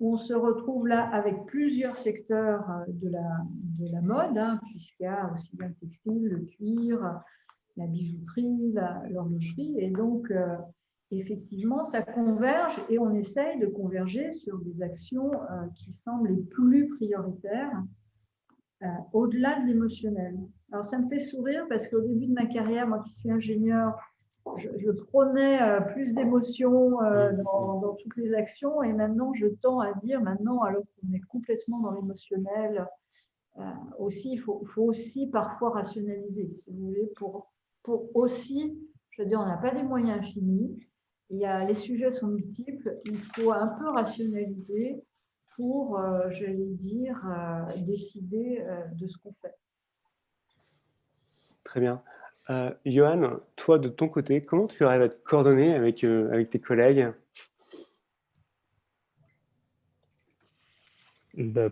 On se retrouve là avec plusieurs secteurs de la mode, puisqu'il y a aussi bien le textile, le cuir, la bijouterie, l'horlogerie. Et donc, effectivement, ça converge et on essaye de converger sur des actions qui semblent les plus prioritaires, au-delà de l'émotionnel. Alors, ça me fait sourire parce qu'au début de ma carrière, moi qui suis ingénieure, je prônais plus d'émotion dans toutes les actions, et maintenant, je tends à dire, alors qu'on est complètement dans l'émotionnel, aussi, il faut aussi parfois rationaliser, si vous voulez, pour aussi, je veux dire, on n'a pas des moyens infinis, les sujets sont multiples, il faut un peu rationaliser pour, j'allais dire, décider de ce qu'on fait. Très bien. Johan, toi, de ton côté, comment tu arrives à te coordonner avec tes collègues?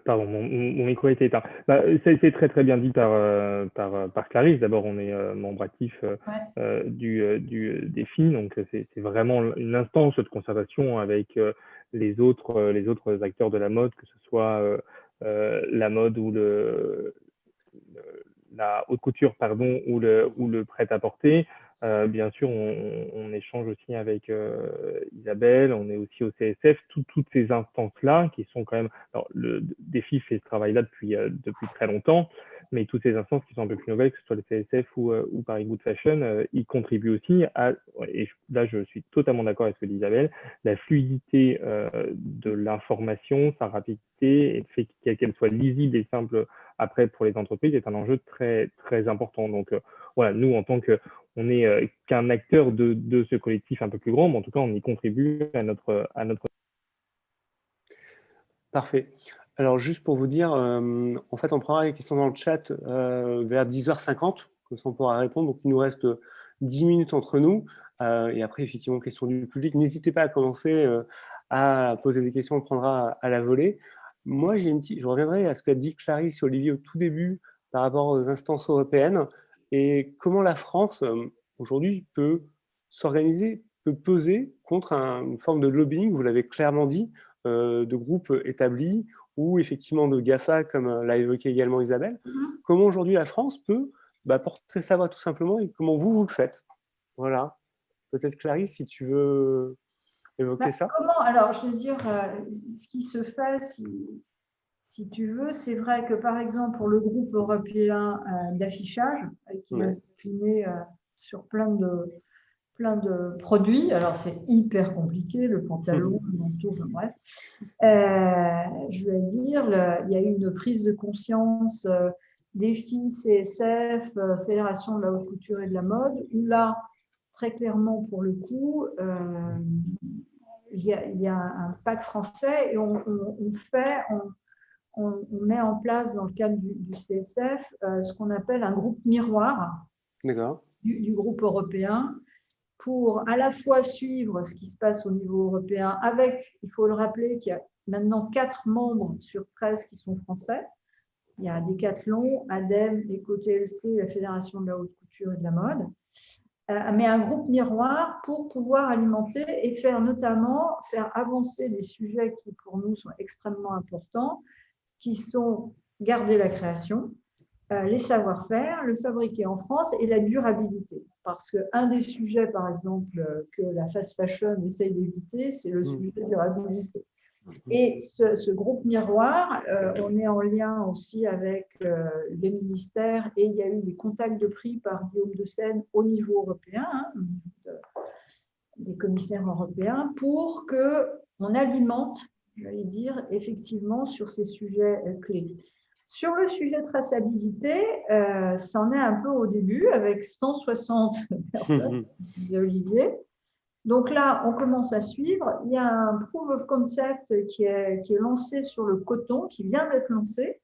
Pardon, mon micro a été éteint. Ça a été très très bien dit par Clarisse. D'abord, on est membre actif du défi, donc c'est vraiment une instance de concertation avec les autres acteurs de la mode, que ce soit la mode ou la haute couture, pardon, ou le prêt-à-porter. Bien sûr, on échange aussi avec Isabelle, on est aussi au CSF, toutes ces instances-là qui sont quand même… Alors, le défi fait ce travail-là depuis très longtemps, mais toutes ces instances qui sont un peu plus nouvelles, que ce soit le CSF ou Paris Good Fashion, ils contribuent aussi à, et là je suis totalement d'accord avec ce que dit Isabelle, la fluidité de l'information, sa rapidité, et le fait qu'elle soit lisible et simple après pour les entreprises est un enjeu très, très important. Donc voilà, nous en tant que… On n'est qu'un acteur de ce collectif un peu plus grand, mais en tout cas, on y contribue à notre… Parfait. Alors, juste pour vous dire, en fait, on prendra les questions dans le chat vers 10h50, comme ça on pourra répondre. Donc, il nous reste 10 minutes entre nous. Et après, effectivement, questions du public. N'hésitez pas à commencer à poser des questions, on le prendra à la volée. Moi, je reviendrai à ce qu'a dit Clarisse et Olivier au tout début par rapport aux instances européennes et comment la France, aujourd'hui, peut s'organiser, peut peser contre une forme de lobbying, vous l'avez clairement dit, de groupes établis ou effectivement de GAFA, comme l'a évoqué également Isabelle. Comment aujourd'hui la France peut porter sa voix tout simplement et comment vous le faites? Voilà. Peut-être Clarisse, si tu veux évoquer ça. Comment? Alors, je veux dire, ce qui se fait, si tu veux, c'est vrai que par exemple pour le groupe européen d'affichage, qui va se décliner sur plein de produits, alors c'est hyper compliqué, le pantalon, le manteau, enfin, bref. Je vais dire, il y a eu une prise de conscience défi CSF, Fédération de la haute couture et de la mode, où là, très clairement pour le coup, il y a un pack français et on met en place dans le cadre du CSF ce qu'on appelle un groupe miroir du groupe européen pour à la fois suivre ce qui se passe au niveau européen avec, il faut le rappeler, qu'il y a maintenant 4 membres sur 13 qui sont français. Il y a Decathlon, ADEME, EcoTLC, la Fédération de la haute couture et de la mode. Mais un groupe miroir pour pouvoir alimenter et faire avancer des sujets qui pour nous sont extrêmement importants, qui sont garder la création, les savoir-faire, le fabriquer en France et la durabilité. Parce qu'un des sujets, par exemple, que la fast fashion essaye d'éviter, c'est le sujet de durabilité. Et ce groupe miroir, on est en lien aussi avec les ministères et il y a eu des contacts de prix par Guillaume de Seine au niveau européen, des commissaires européens, pour qu'on alimente, j'allais dire, effectivement sur ces sujets clés. Sur le sujet traçabilité, ça en est un peu au début avec 160 personnes, disait Olivier. Donc là, on commence à suivre. Il y a un proof of concept qui est lancé sur le coton, qui vient d'être lancé.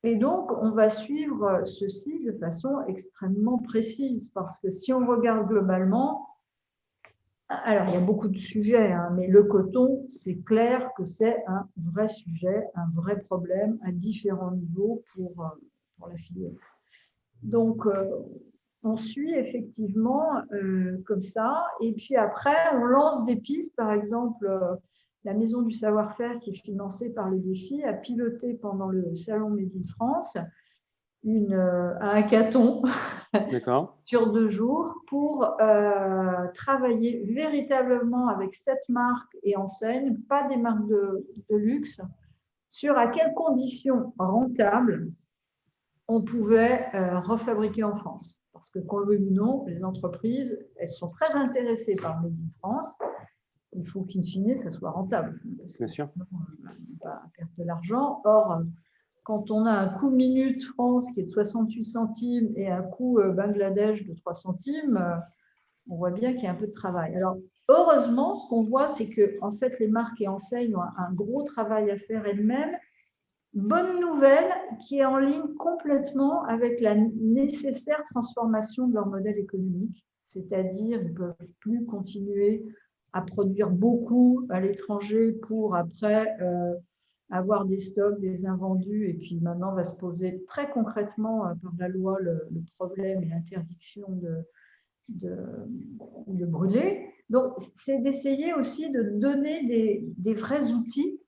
Et donc, on va suivre ceci de façon extrêmement précise parce que si on regarde globalement, alors il y a beaucoup de sujets, mais le coton, c'est clair que c'est un vrai sujet, un vrai problème à différents niveaux pour la filière. Donc, on suit effectivement comme ça. Et puis après, on lance des pistes. Par exemple, la Maison du Savoir-faire, qui est financée par le défi, a piloté pendant le Salon Made in France un hackathon sur 2 jours pour travailler véritablement avec 7 marques et enseignes, pas des marques de luxe, sur à quelles conditions rentables on pouvait refabriquer en France. Parce que, qu'on le veuille ou non, les entreprises, elles sont très intéressées par le Made in France. Il faut qu'in fine, ça soit rentable. Bien sûr. On ne va pas perdre de l'argent. Or, quand on a un coût minute France qui est de 68 centimes et un coût Bangladesh de 3 centimes, on voit bien qu'il y a un peu de travail. Alors, heureusement, ce qu'on voit, c'est que en fait, les marques et enseignes ont un gros travail à faire elles-mêmes. Bonne nouvelle qui est en ligne complètement avec la nécessaire transformation de leur modèle économique, c'est-à-dire qu'ils ne peuvent plus continuer à produire beaucoup à l'étranger pour après avoir des stocks, des invendus, et puis maintenant va se poser très concrètement par la loi le problème et l'interdiction de brûler. Donc, c'est d'essayer aussi de donner des vrais outils.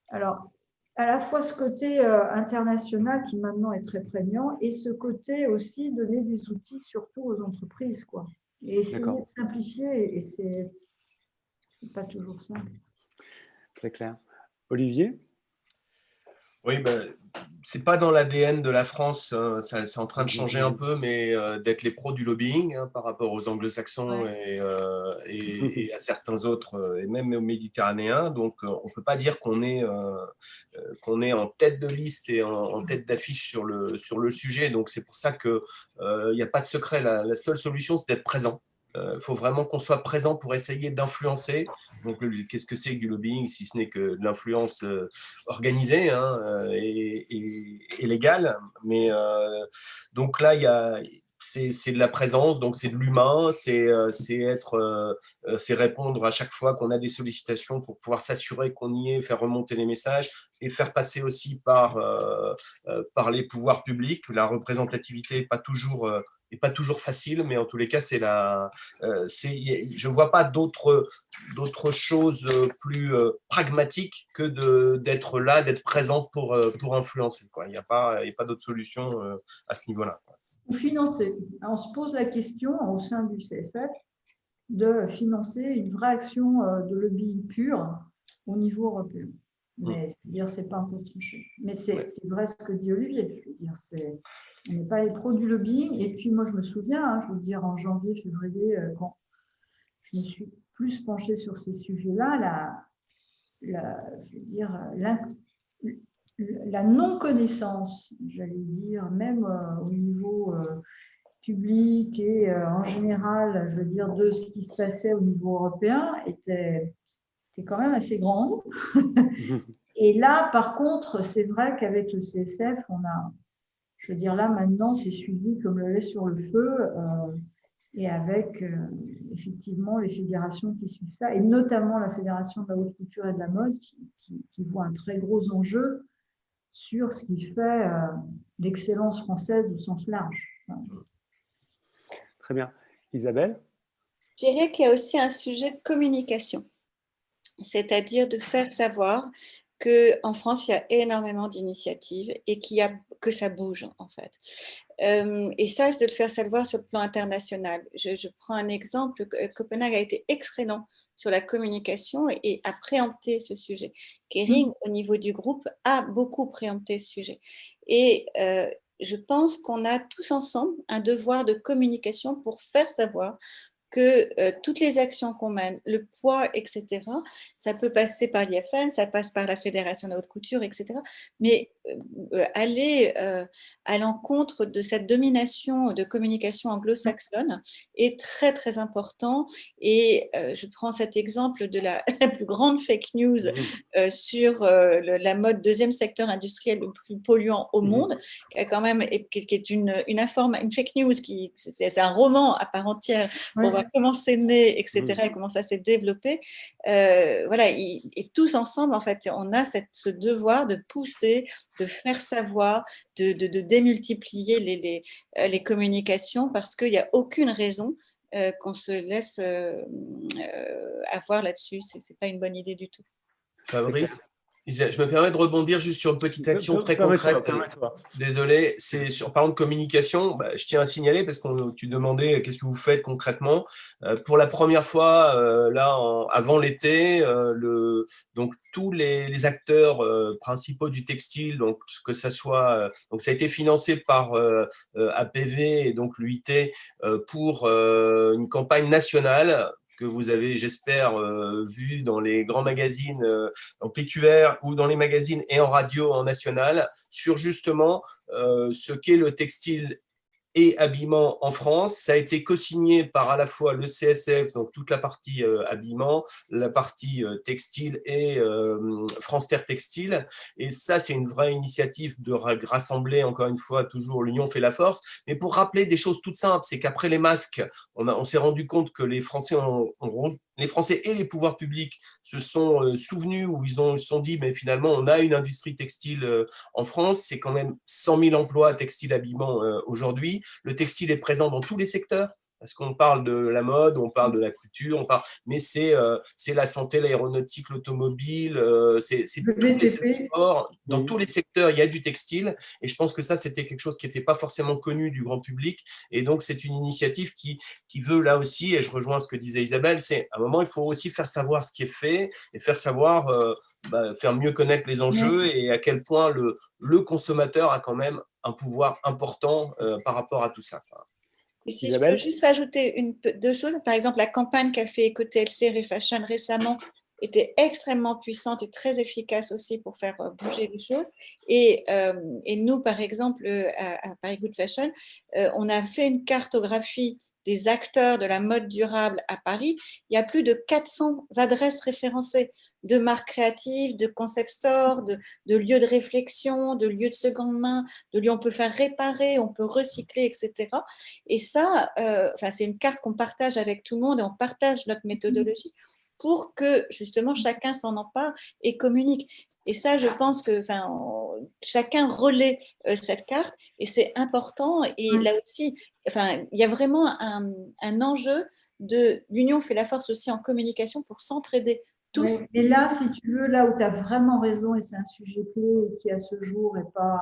Alors, à la fois ce côté international qui maintenant est très prégnant et ce côté aussi donner des outils surtout aux entreprises, quoi. Et essayer de simplifier, et c'est pas toujours simple. Très clair. Olivier? Oui, c'est pas dans l'ADN de la France, hein, c'est en train de changer un peu, mais d'être les pros du lobbying par rapport aux anglo-saxons et à certains autres, et même aux méditerranéens. Donc, on peut pas dire qu'on est en tête de liste et en tête d'affiche sur le sujet. Donc, c'est pour ça qu'il n'y a pas de secret. La seule solution, c'est d'être présent. Il faut vraiment qu'on soit présent pour essayer d'influencer. Donc, qu'est-ce que c'est que du lobbying, si ce n'est que de l'influence organisée et légale. Mais donc là, c'est de la présence, donc c'est de l'humain, c'est répondre à chaque fois qu'on a des sollicitations pour pouvoir s'assurer qu'on y est, faire remonter les messages et faire passer aussi par les pouvoirs publics. La représentativité n'est pas toujours facile, mais en tous les cas, je ne vois pas d'autre chose plus pragmatique que d'être là, d'être présent pour influencer, quoi. Il n'y a pas d'autre solution à ce niveau-là. Ou financer. On se pose la question au sein du CSF de financer une vraie action de lobbying pur au niveau européen. Mais je veux dire, c'est pas un peu tranché. Mais c'est vrai ce que dit Olivier. Je veux dire, on n'est pas les pros du lobbying. Et puis moi, je me souviens, je veux dire, en janvier, février, quand je me suis plus penchée sur ces sujets-là, je veux dire, la non-connaissance, j'allais dire, même au niveau public et en général, je veux dire, de ce qui se passait au niveau européen était quand même assez grande. Et là, par contre, c'est vrai qu'avec le CSF, je veux dire, là, maintenant, c'est suivi comme le lait sur le feu, et avec effectivement les fédérations qui suivent ça, et notamment la Fédération de la haute couture et de la mode, qui voit un très gros enjeu sur ce qui fait l'excellence française au sens large. Très bien. Isabelle? Je dirais qu'il y a aussi un sujet de communication, c'est-à-dire de faire savoir qu'en France, il y a énormément d'initiatives et que ça bouge, en fait. Et ça, c'est de le faire savoir sur le plan international. Je prends un exemple. Copenhague a été excellent sur la communication et a préempté ce sujet. Kering, au niveau du groupe, a beaucoup préempté ce sujet. Et je pense qu'on a tous ensemble un devoir de communication pour faire savoir que toutes les actions qu'on mène, le poids, etc., ça peut passer par l'IFM, ça passe par la Fédération de la haute couture, etc., mais aller à l'encontre de cette domination de communication anglo-saxonne est très, très important. Et je prends cet exemple de la plus grande fake news sur la mode, deuxième secteur industriel le plus polluant au monde, qui a quand même, qui est une fake news, c'est un roman à part entière pour voir comment c'est né, etc., et comment ça s'est développé. Voilà, et tous ensemble, en fait, on a ce devoir de pousser, de faire savoir, de démultiplier les communications, parce qu'il n'y a aucune raison qu'on se laisse avoir là-dessus. Ce n'est pas une bonne idée du tout. Fabrice, je me permets de rebondir juste sur une petite action très concrète. Désolé, c'est en parlant de communication, je tiens à signaler, parce que tu demandais qu'est-ce que vous faites concrètement. Pour la première fois, avant l'été, donc tous les acteurs principaux du textile, donc que ça soit, donc ça a été financé par APV et donc l'UIT pour une campagne nationale que vous avez, j'espère, vu dans les grands magazines en PQR ou dans les magazines et en radio en national, sur justement ce qu'est le textile et habillement en France. Ça a été co-signé par à la fois le CSF, donc toute la partie habillement, la partie textile et France Terre Textile. Et ça, c'est une vraie initiative de rassembler, encore une fois, toujours l'union fait la force. Mais pour rappeler des choses toutes simples, c'est qu'après les masques, on s'est rendu compte que les Français ont les Français et les pouvoirs publics se sont souvenus, ou ils se sont dit, mais finalement, on a une industrie textile en France, c'est quand même 100 000 emplois textile-habillement aujourd'hui. Le textile est présent dans tous les secteurs, parce qu'on parle de la mode, on parle de la couture, mais c'est la santé, l'aéronautique, l'automobile, c'est Le tous les BTP. sports. Dans Oui. tous les secteurs, il y a du textile. Et je pense que ça, c'était quelque chose qui n'était pas forcément connu du grand public. Et donc, c'est une initiative qui veut là aussi, et je rejoins ce que disait Isabelle, c'est à un moment, il faut aussi faire savoir ce qui est fait et faire savoir, faire mieux connaître les enjeux et à quel point le consommateur a quand même un pouvoir important par rapport à tout ça. Et si Isabelle? je peux juste rajouter deux choses, par exemple, la campagne qu'a fait EcoTLC Refashion récemment était extrêmement puissante et très efficace aussi pour faire bouger les choses. Et nous, par exemple, à Paris Good Fashion, on a fait une cartographie des acteurs de la mode durable à Paris. Il y a plus de 400 adresses référencées de marques créatives, de concept stores, de lieux de réflexion, de lieux de seconde main, de lieux où on peut faire réparer, on peut recycler, etc. Et ça, c'est une carte qu'on partage avec tout le monde et on partage notre méthodologie pour que justement chacun s'en empare et communique. Et ça, je pense que chacun relaie cette carte et c'est important. Et là aussi, il y a vraiment un enjeu de l'union fait la force aussi en communication pour s'entraider tous. Ouais. Et là, si tu veux, là où tu as vraiment raison, et c'est un sujet clé qui à ce jour est pas,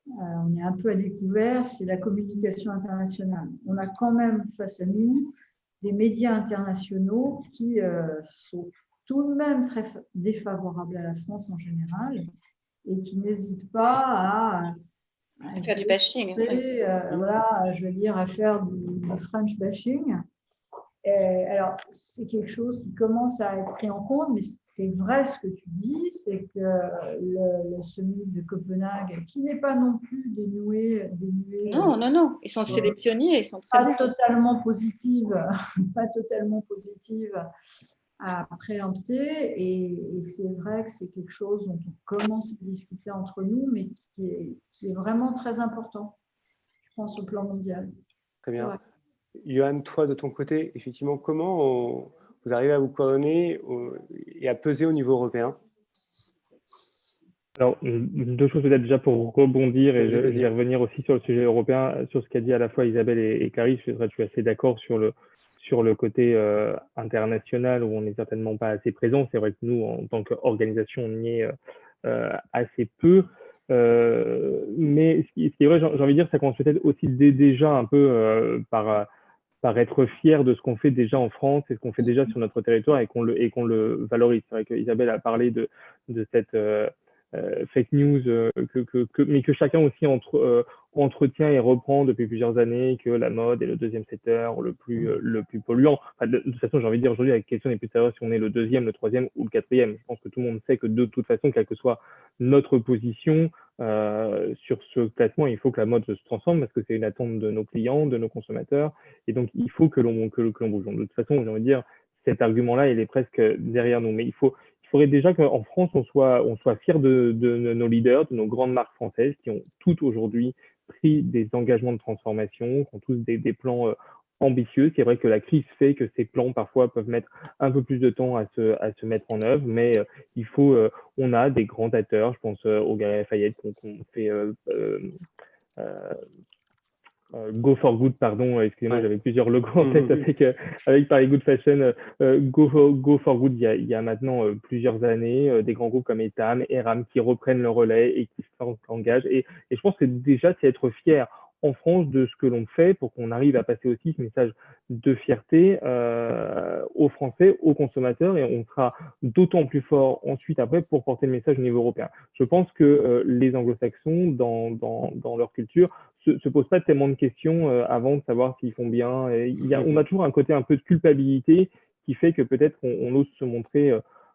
on est un peu à découvert, c'est la communication internationale. On a quand même face à nous des médias internationaux qui sont tout de même très défavorables à la France en général et qui n'hésitent pas à faire du bashing. voilà, je veux dire, à faire du French bashing. Alors, c'est quelque chose qui commence à être pris en compte, mais c'est vrai ce que tu dis, c'est que le summit de Copenhague, qui n'est pas non plus dénué non, c'est des pionniers, ils sont très pas totalement positive, pas totalement positive à préempter, et c'est vrai que c'est quelque chose dont on commence à discuter entre nous, mais qui est vraiment très important, je pense, au plan mondial. Très bien. Johan, toi, de ton côté, effectivement, comment vous arrivez à vous coordonner et à peser au niveau européen? Alors, deux choses peut-être déjà pour rebondir, et je vais revenir aussi sur le sujet européen, sur ce qu'a dit à la fois Isabelle et Clarisse. Je suis assez d'accord sur le côté international où on n'est certainement pas assez présent. C'est vrai que nous, en tant qu'organisation, on y est assez peu. Mais ce qui est vrai, j'ai envie de dire, ça commence peut-être aussi déjà un peu par être fier de ce qu'on fait déjà en France et ce qu'on fait déjà sur notre territoire et qu'on le valorise. C'est vrai qu'Isabelle a parlé de cette fake news, mais que chacun aussi entretient et reprend depuis plusieurs années, que la mode est le deuxième secteur le plus polluant. Enfin, de toute façon, j'ai envie de dire aujourd'hui, la question n'est plus de savoir si on est le deuxième, le troisième ou le quatrième. Je pense que tout le monde sait que de toute façon, quelle que soit notre position sur ce classement, il faut que la mode se transforme parce que c'est une attente de nos clients, de nos consommateurs, et donc il faut que l'on bouge. Donc, de toute façon, j'ai envie de dire, cet argument-là, il est presque derrière nous, mais il faudrait déjà qu'en France, on soit fiers de nos leaders, de nos grandes marques françaises qui ont toutes aujourd'hui pris des engagements de transformation, qui ont tous des plans ambitieux. C'est vrai que la crise fait que ces plans, parfois, peuvent mettre un peu plus de temps à se mettre en œuvre, mais on a des grands acteurs, je pense aux Galeries Lafayette qu'on fait Go for Good, pardon, excusez-moi, j'avais plusieurs logos en tête avec Paris Good Fashion. Go for Good, il y a maintenant plusieurs années, des grands groupes comme Etam, Eram qui reprennent le relais et qui s'engagent. Et je pense que déjà, c'est être fier en France de ce que l'on fait pour qu'on arrive à passer aussi ce message de fierté aux Français, aux consommateurs, et on sera d'autant plus fort ensuite après pour porter le message au niveau européen. Je pense que les anglo-saxons, dans leur culture, se posent pas tellement de questions avant de savoir s'ils font bien. On a toujours un côté un peu de culpabilité qui fait que peut-être on ose se montrer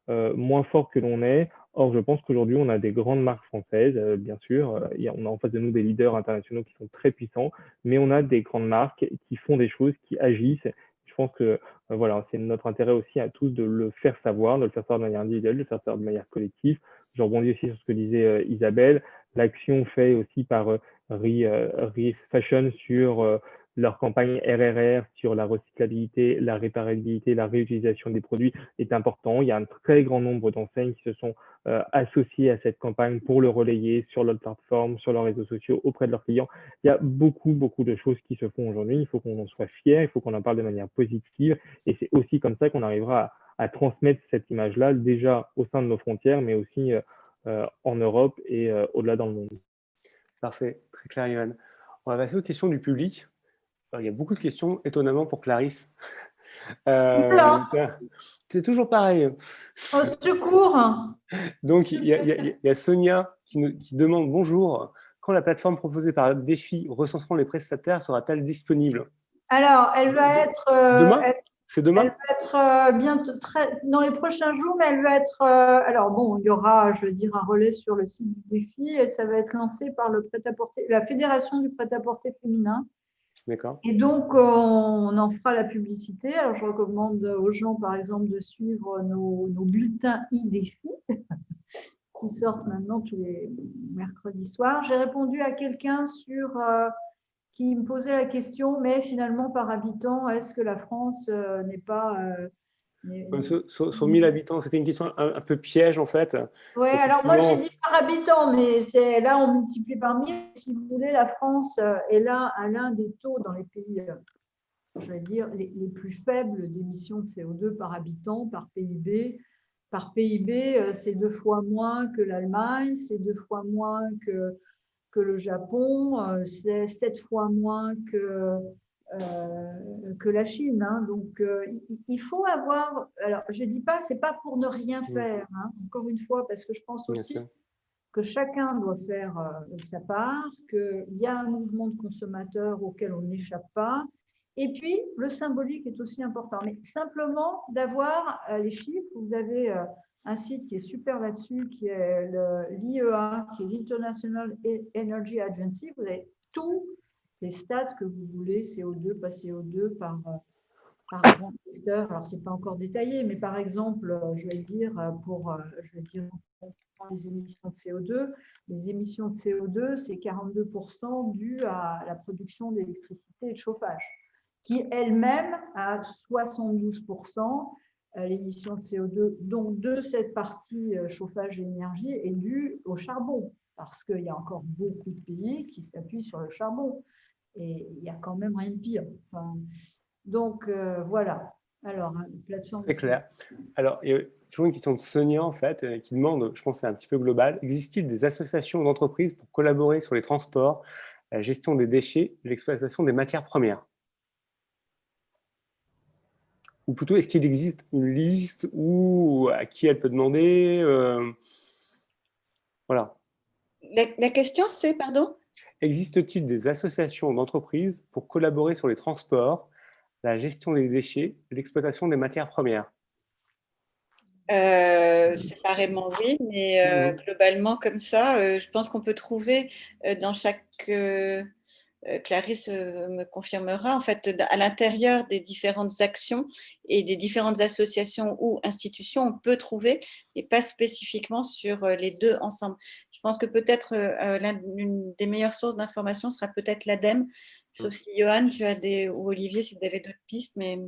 moins fort que l'on est. Or, je pense qu'aujourd'hui, on a des grandes marques françaises, bien sûr. On a en face de nous des leaders internationaux qui sont très puissants, mais on a des grandes marques qui font des choses, qui agissent. Je pense que voilà, c'est notre intérêt aussi à tous de le faire savoir, de le faire savoir de manière individuelle, de le faire savoir de manière collective. Je rebondis aussi sur ce que disait Isabelle. L'action faite aussi par Fashion sur leur campagne RRR sur la recyclabilité, la réparabilité, la réutilisation des produits est important. Il y a un très grand nombre d'enseignes qui se sont associées à cette campagne pour le relayer sur leur plateforme, sur leurs réseaux sociaux, auprès de leurs clients. Il y a beaucoup, beaucoup de choses qui se font aujourd'hui. Il faut qu'on en soit fier, il faut qu'on en parle de manière positive. Et c'est aussi comme ça qu'on arrivera à transmettre cette image-là déjà au sein de nos frontières, mais aussi en Europe et au-delà dans le monde. Parfait, très clair, Johan. On va passer aux questions du public. Alors, il y a beaucoup de questions, étonnamment, pour Clarisse. C'est toujours pareil. Au secours! Donc, il y a Sonia qui demande « Bonjour, quand la plateforme proposée par Défi recensant les prestataires sera-t-elle disponible ?» Alors, elle va être… Demain? C'est demain? Elle va être bientôt, dans les prochains jours, mais elle va être… alors bon, il y aura, je veux dire, un relais sur le site du Défi et ça va être lancé par le prêt-à-porter, la Fédération du prêt-à-porter féminin. D'accord. Et donc, on en fera la publicité. Alors, je recommande aux gens, par exemple, de suivre nos bulletins e-Défi qui sortent maintenant tous les mercredis soirs. J'ai répondu à quelqu'un qui me posait la question, mais finalement, par habitant, est-ce que la France n'est pas… Sur 1000 habitants, c'était une question un peu piège, en fait. Oui, alors moi, j'ai dit par habitant, mais là, on multiplie par 1000. Si vous voulez, la France est là à l'un des taux dans les pays, je vais dire, les plus faibles d'émissions de CO2 par habitant, par PIB. Par PIB, c'est 2 fois moins que l'Allemagne, c'est 2 fois moins que le Japon, c'est 7 fois moins que la Chine. Hein. Donc, il faut avoir… Alors, je ne dis pas, ce n'est pas pour ne rien faire, hein, encore une fois, parce que je pense aussi que chacun doit faire sa part, qu'il y a un mouvement de consommateurs auquel on n'échappe pas. Et puis, le symbolique est aussi important. Mais simplement d'avoir les chiffres, vous avez un site qui est super là-dessus, qui est l'IEA, qui est l'International Energy Agency. Vous avez tous les stats que vous voulez, CO2, pas CO2, par grand secteur. Alors, ce n'est pas encore détaillé, mais par exemple, je vais dire, les émissions de CO2. Les émissions de CO2, c'est 42% dû à la production d'électricité et de chauffage, qui elle-même a 72%. L'émission de CO2, donc de cette partie chauffage et énergie, est due au charbon, parce qu'il y a encore beaucoup de pays qui s'appuient sur le charbon. Et il n'y a quand même rien de pire. Enfin, donc, voilà. Alors, plateforme… C'est clair. Alors, il y a toujours une question de Sonia, en fait, qui demande, je pense que c'est un petit peu global, existe-t-il des associations d'entreprises pour collaborer sur les transports, la gestion des déchets, l'exploitation des matières premières? Ou plutôt, est-ce qu'il existe une liste ou à qui elle peut demander Voilà. La question, c'est, pardon? Existe-t-il des associations d'entreprises pour collaborer sur les transports, la gestion des déchets, l'exploitation des matières premières? Séparément, oui, mais globalement, comme ça, je pense qu'on peut trouver dans chaque… Clarisse me confirmera, en fait, à l'intérieur des différentes actions et des différentes associations ou institutions, on peut trouver, et pas spécifiquement sur les deux ensemble. Je pense que peut-être l'une des meilleures sources d'information sera peut-être l'ADEME, sauf si Johan, ou Olivier, si vous avez d'autres pistes, mais…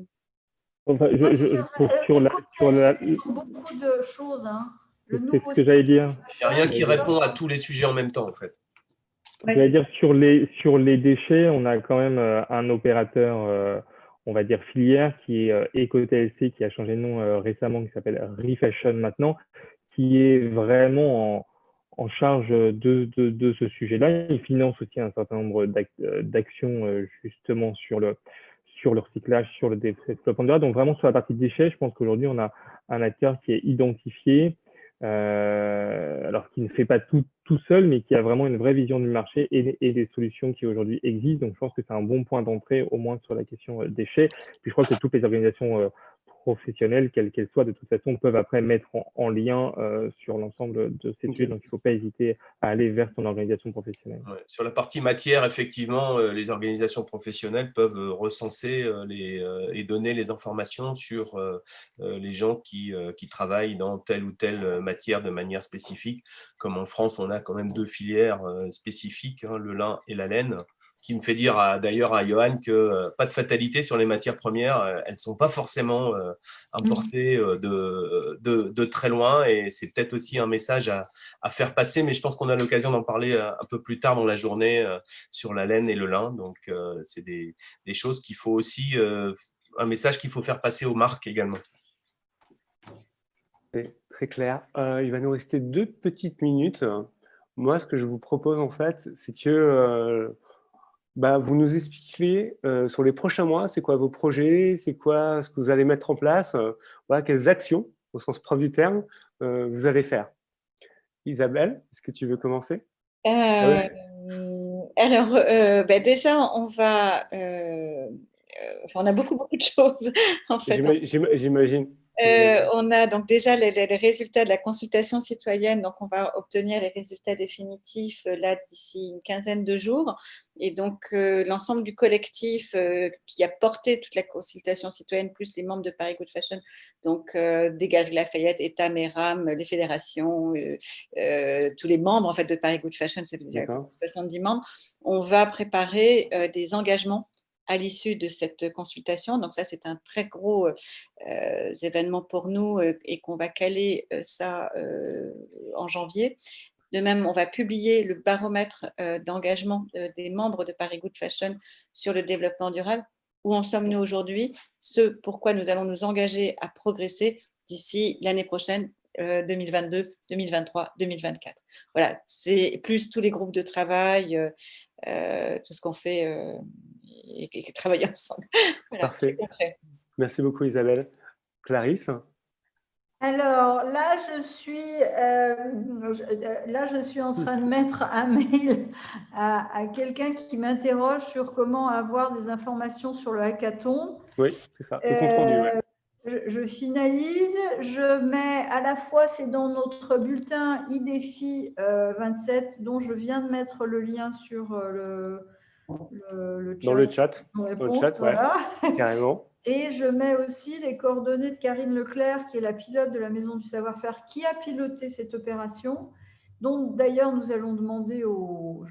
Enfin, sur beaucoup de choses. Hein. C'est ce que j'allais dire. Il n'y a rien qui répond à tous les sujets en même temps, en fait. J'allais dire, sur les déchets, on a quand même un opérateur, on va dire filière, qui est EcoTLC, qui a changé de nom récemment, qui s'appelle Refashion maintenant, qui est vraiment en charge de ce sujet-là. Il finance aussi un certain nombre d'actions justement sur le recyclage, sur le développement durable. Donc vraiment sur la partie déchets, je pense qu'aujourd'hui, on a un acteur qui est identifié, alors qui ne fait pas tout seul, mais qui a vraiment une vraie vision du marché et des solutions qui aujourd'hui existent. Donc, je pense que c'est un bon point d'entrée, au moins sur la question déchets. Puis, je crois que toutes les organisations professionnelles, quelles qu'elles soient, de toute façon, peuvent après mettre en lien sur l'ensemble de ces sujets. Donc, il ne faut pas hésiter à aller vers son organisation professionnelle. Ouais. Sur la partie matière, effectivement, les organisations professionnelles peuvent recenser et donner les informations sur les gens qui travaillent dans telle ou telle matière de manière spécifique. Comme en France, on a quand même deux filières spécifiques, hein, le lin et la laine. qui me fait dire d'ailleurs à Johan que pas de fatalité sur les matières premières, elles ne sont pas forcément importées de très loin, et c'est peut-être aussi un message à faire passer, mais je pense qu'on a l'occasion d'en parler un peu plus tard dans la journée sur la laine et le lin. Donc c'est des choses qu'il faut aussi, un message qu'il faut faire passer aux marques également. C'est très clair. Il va nous rester 2 petites minutes. Moi, ce que je vous propose, en fait, c'est que vous nous expliquiez sur les prochains mois, c'est quoi vos projets, c'est quoi ce que vous allez mettre en place, voilà, quelles actions, au sens propre du terme, vous allez faire. Isabelle, est-ce que tu veux commencer? Alors, déjà, on va... on a beaucoup de choses, en fait. J'imagine. On a donc déjà les résultats de la consultation citoyenne, donc on va obtenir les résultats définitifs là d'ici une quinzaine de jours, et donc l'ensemble du collectif qui a porté toute la consultation citoyenne, plus les membres de Paris Good Fashion, donc des Galeries Lafayette, État, MERAM, les fédérations, tous les membres en fait de Paris Good Fashion, c'est 70 membres, on va préparer des engagements à l'issue de cette consultation. Donc ça, c'est un très gros événement pour nous et qu'on va caler ça en janvier. De même, on va publier le baromètre d'engagement des membres de Paris Good Fashion sur le développement durable. Où en sommes-nous aujourd'hui? Ce pourquoi nous allons nous engager à progresser d'ici l'année prochaine, 2022, 2023, 2024. Voilà, c'est plus tous les groupes de travail, tout ce qu'on fait et travailler ensemble. Voilà, parfait. Merci beaucoup Isabelle. Clarisse? Alors là, je suis en train de mettre un mail à quelqu'un qui m'interroge sur comment avoir des informations sur le hackathon. Oui, c'est ça, le compte rendu. Ouais. Je finalise, je mets à la fois, c'est dans notre bulletin IDEFI 27, dont je viens de mettre le lien sur le chat. Dans le chat, voilà. Ouais, carrément. Et je mets aussi les coordonnées de Karine Leclerc, qui est la pilote de la Maison du Savoir-Faire, qui a piloté cette opération, dont d'ailleurs nous allons demander au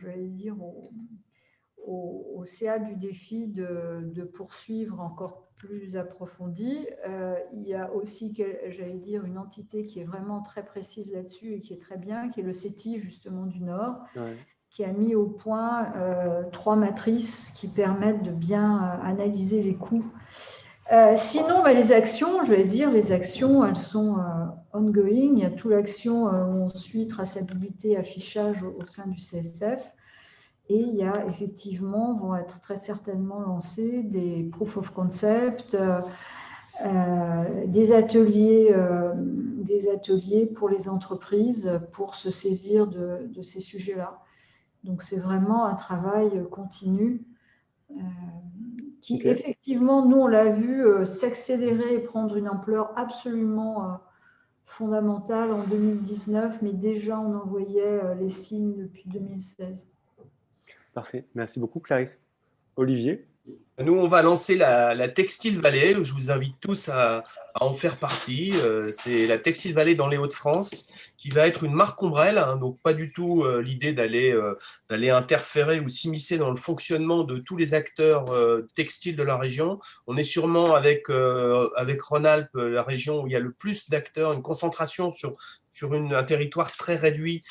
CA du défi de poursuivre encore plus approfondi. Il y a aussi, une entité qui est vraiment très précise là-dessus et qui est très bien, qui est le CETI justement du Nord, qui a mis au point 3 matrices qui permettent de bien analyser les coûts. Sinon, les actions, les actions, elles sont ongoing. Il y a toute l'action où on suit traçabilité, affichage au sein du CSF. Et il y a effectivement, vont être très certainement lancés des proof of concept, des ateliers pour les entreprises pour se saisir de ces sujets-là. Donc, c'est vraiment un travail continu qui, effectivement, nous, on l'a vu s'accélérer et prendre une ampleur absolument fondamentale en 2019, mais déjà, on en voyait les signes depuis 2016. Parfait. Merci beaucoup, Clarisse. Olivier? Nous, on va lancer la Textile Valley, où je vous invite tous à en faire partie. C'est la Textile Valley dans les Hauts-de-France, qui va être une marque ombrelle, hein, donc pas du tout l'idée d'aller interférer ou s'immiscer dans le fonctionnement de tous les acteurs textiles de la région. On est sûrement avec Rhône-Alpes, la région où il y a le plus d'acteurs, une concentration sur un territoire très réduit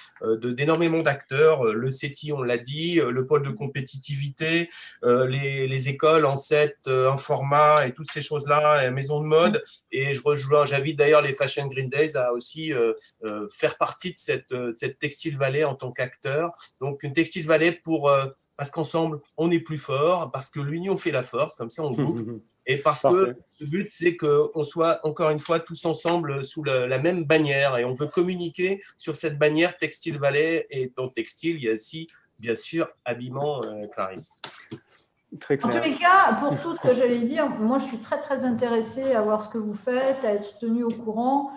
d'énormément d'acteurs, le CETI, on l'a dit, le pôle de compétitivité, les écoles en 7, un format et toutes ces choses-là, la maison de mode. Et j'invite d'ailleurs les Fashion Green Days à aussi faire partie de cette Textile Valley en tant qu'acteur. Donc une Textile Valley parce qu'ensemble, on est plus fort, parce que l'union fait la force, comme ça on boucle. Et parce que le but, c'est qu'on soit, encore une fois, tous ensemble sous la même bannière. Et on veut communiquer sur cette bannière Textile Valley. Et dans Textile, il y a aussi, bien sûr, habillement, Clarisse. Très clair. En tous les cas, pour tout ce que j'allais dire, moi, je suis très, très intéressée à voir ce que vous faites, à être tenue au courant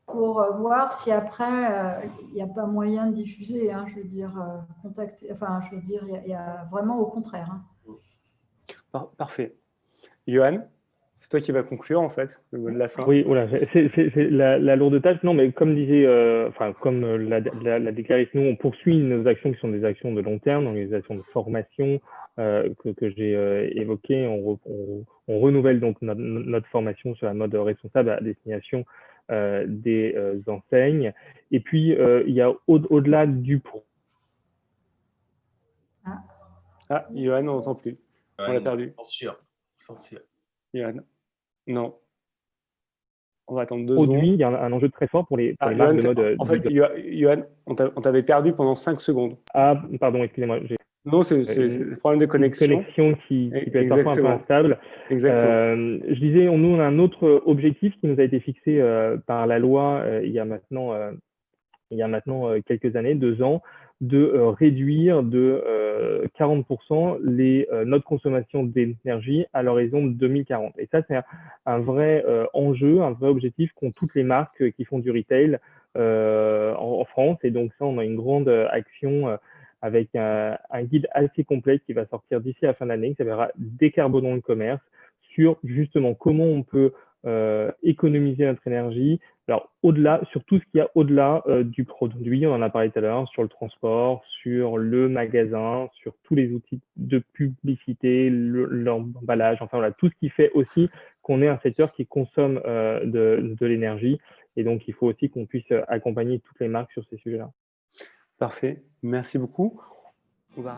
pour voir si après, il n'y a pas moyen de diffuser. Hein, contacter. Enfin, il y a vraiment au contraire. Hein. Parfait. Johan? C'est toi qui vas conclure, en fait, le mot de la fin. Oui, voilà, c'est la lourde tâche. Non, mais comme disait, comme l'a déclaré, nous, on poursuit nos actions qui sont des actions de long terme, donc les actions de formation que j'ai évoquées. On renouvelle donc notre formation sur la mode responsable à destination des enseignes. Et puis, il y a au-delà du Ah, Johan, on n'entend plus. On l'a perdu. Censure. Johan. Non. On va attendre 2 produit, secondes. il y a un enjeu très fort pour les Ah, marques Johan, de mode. en fait, Johan, on t'avait perdu pendant 5 secondes. Ah, pardon, excusez-moi. Non, c'est le problème de connexion. Une connexion qui peut être parfois un peu instable. Exactement. Je disais, nous, on a un autre objectif qui nous a été fixé par la loi il y a maintenant quelques années, 2 ans, de réduire de 40% notre consommation d'énergie à l'horizon de 2040. Et ça, c'est un vrai enjeu, un vrai objectif qu'ont toutes les marques qui font du retail en France. Et donc ça, on a une grande action avec un guide assez complet qui va sortir d'ici la fin de l'année, qui s'appellera Décarbonons le commerce, sur justement comment on peut économiser notre énergie. Alors, sur tout ce qu'il y a au-delà du produit, on en a parlé tout à l'heure, sur le transport, sur le magasin, sur tous les outils de publicité, l'emballage, enfin voilà, tout ce qui fait aussi qu'on est un secteur qui consomme de l'énergie. Et donc, il faut aussi qu'on puisse accompagner toutes les marques sur ces sujets-là. Parfait. Merci beaucoup. On va...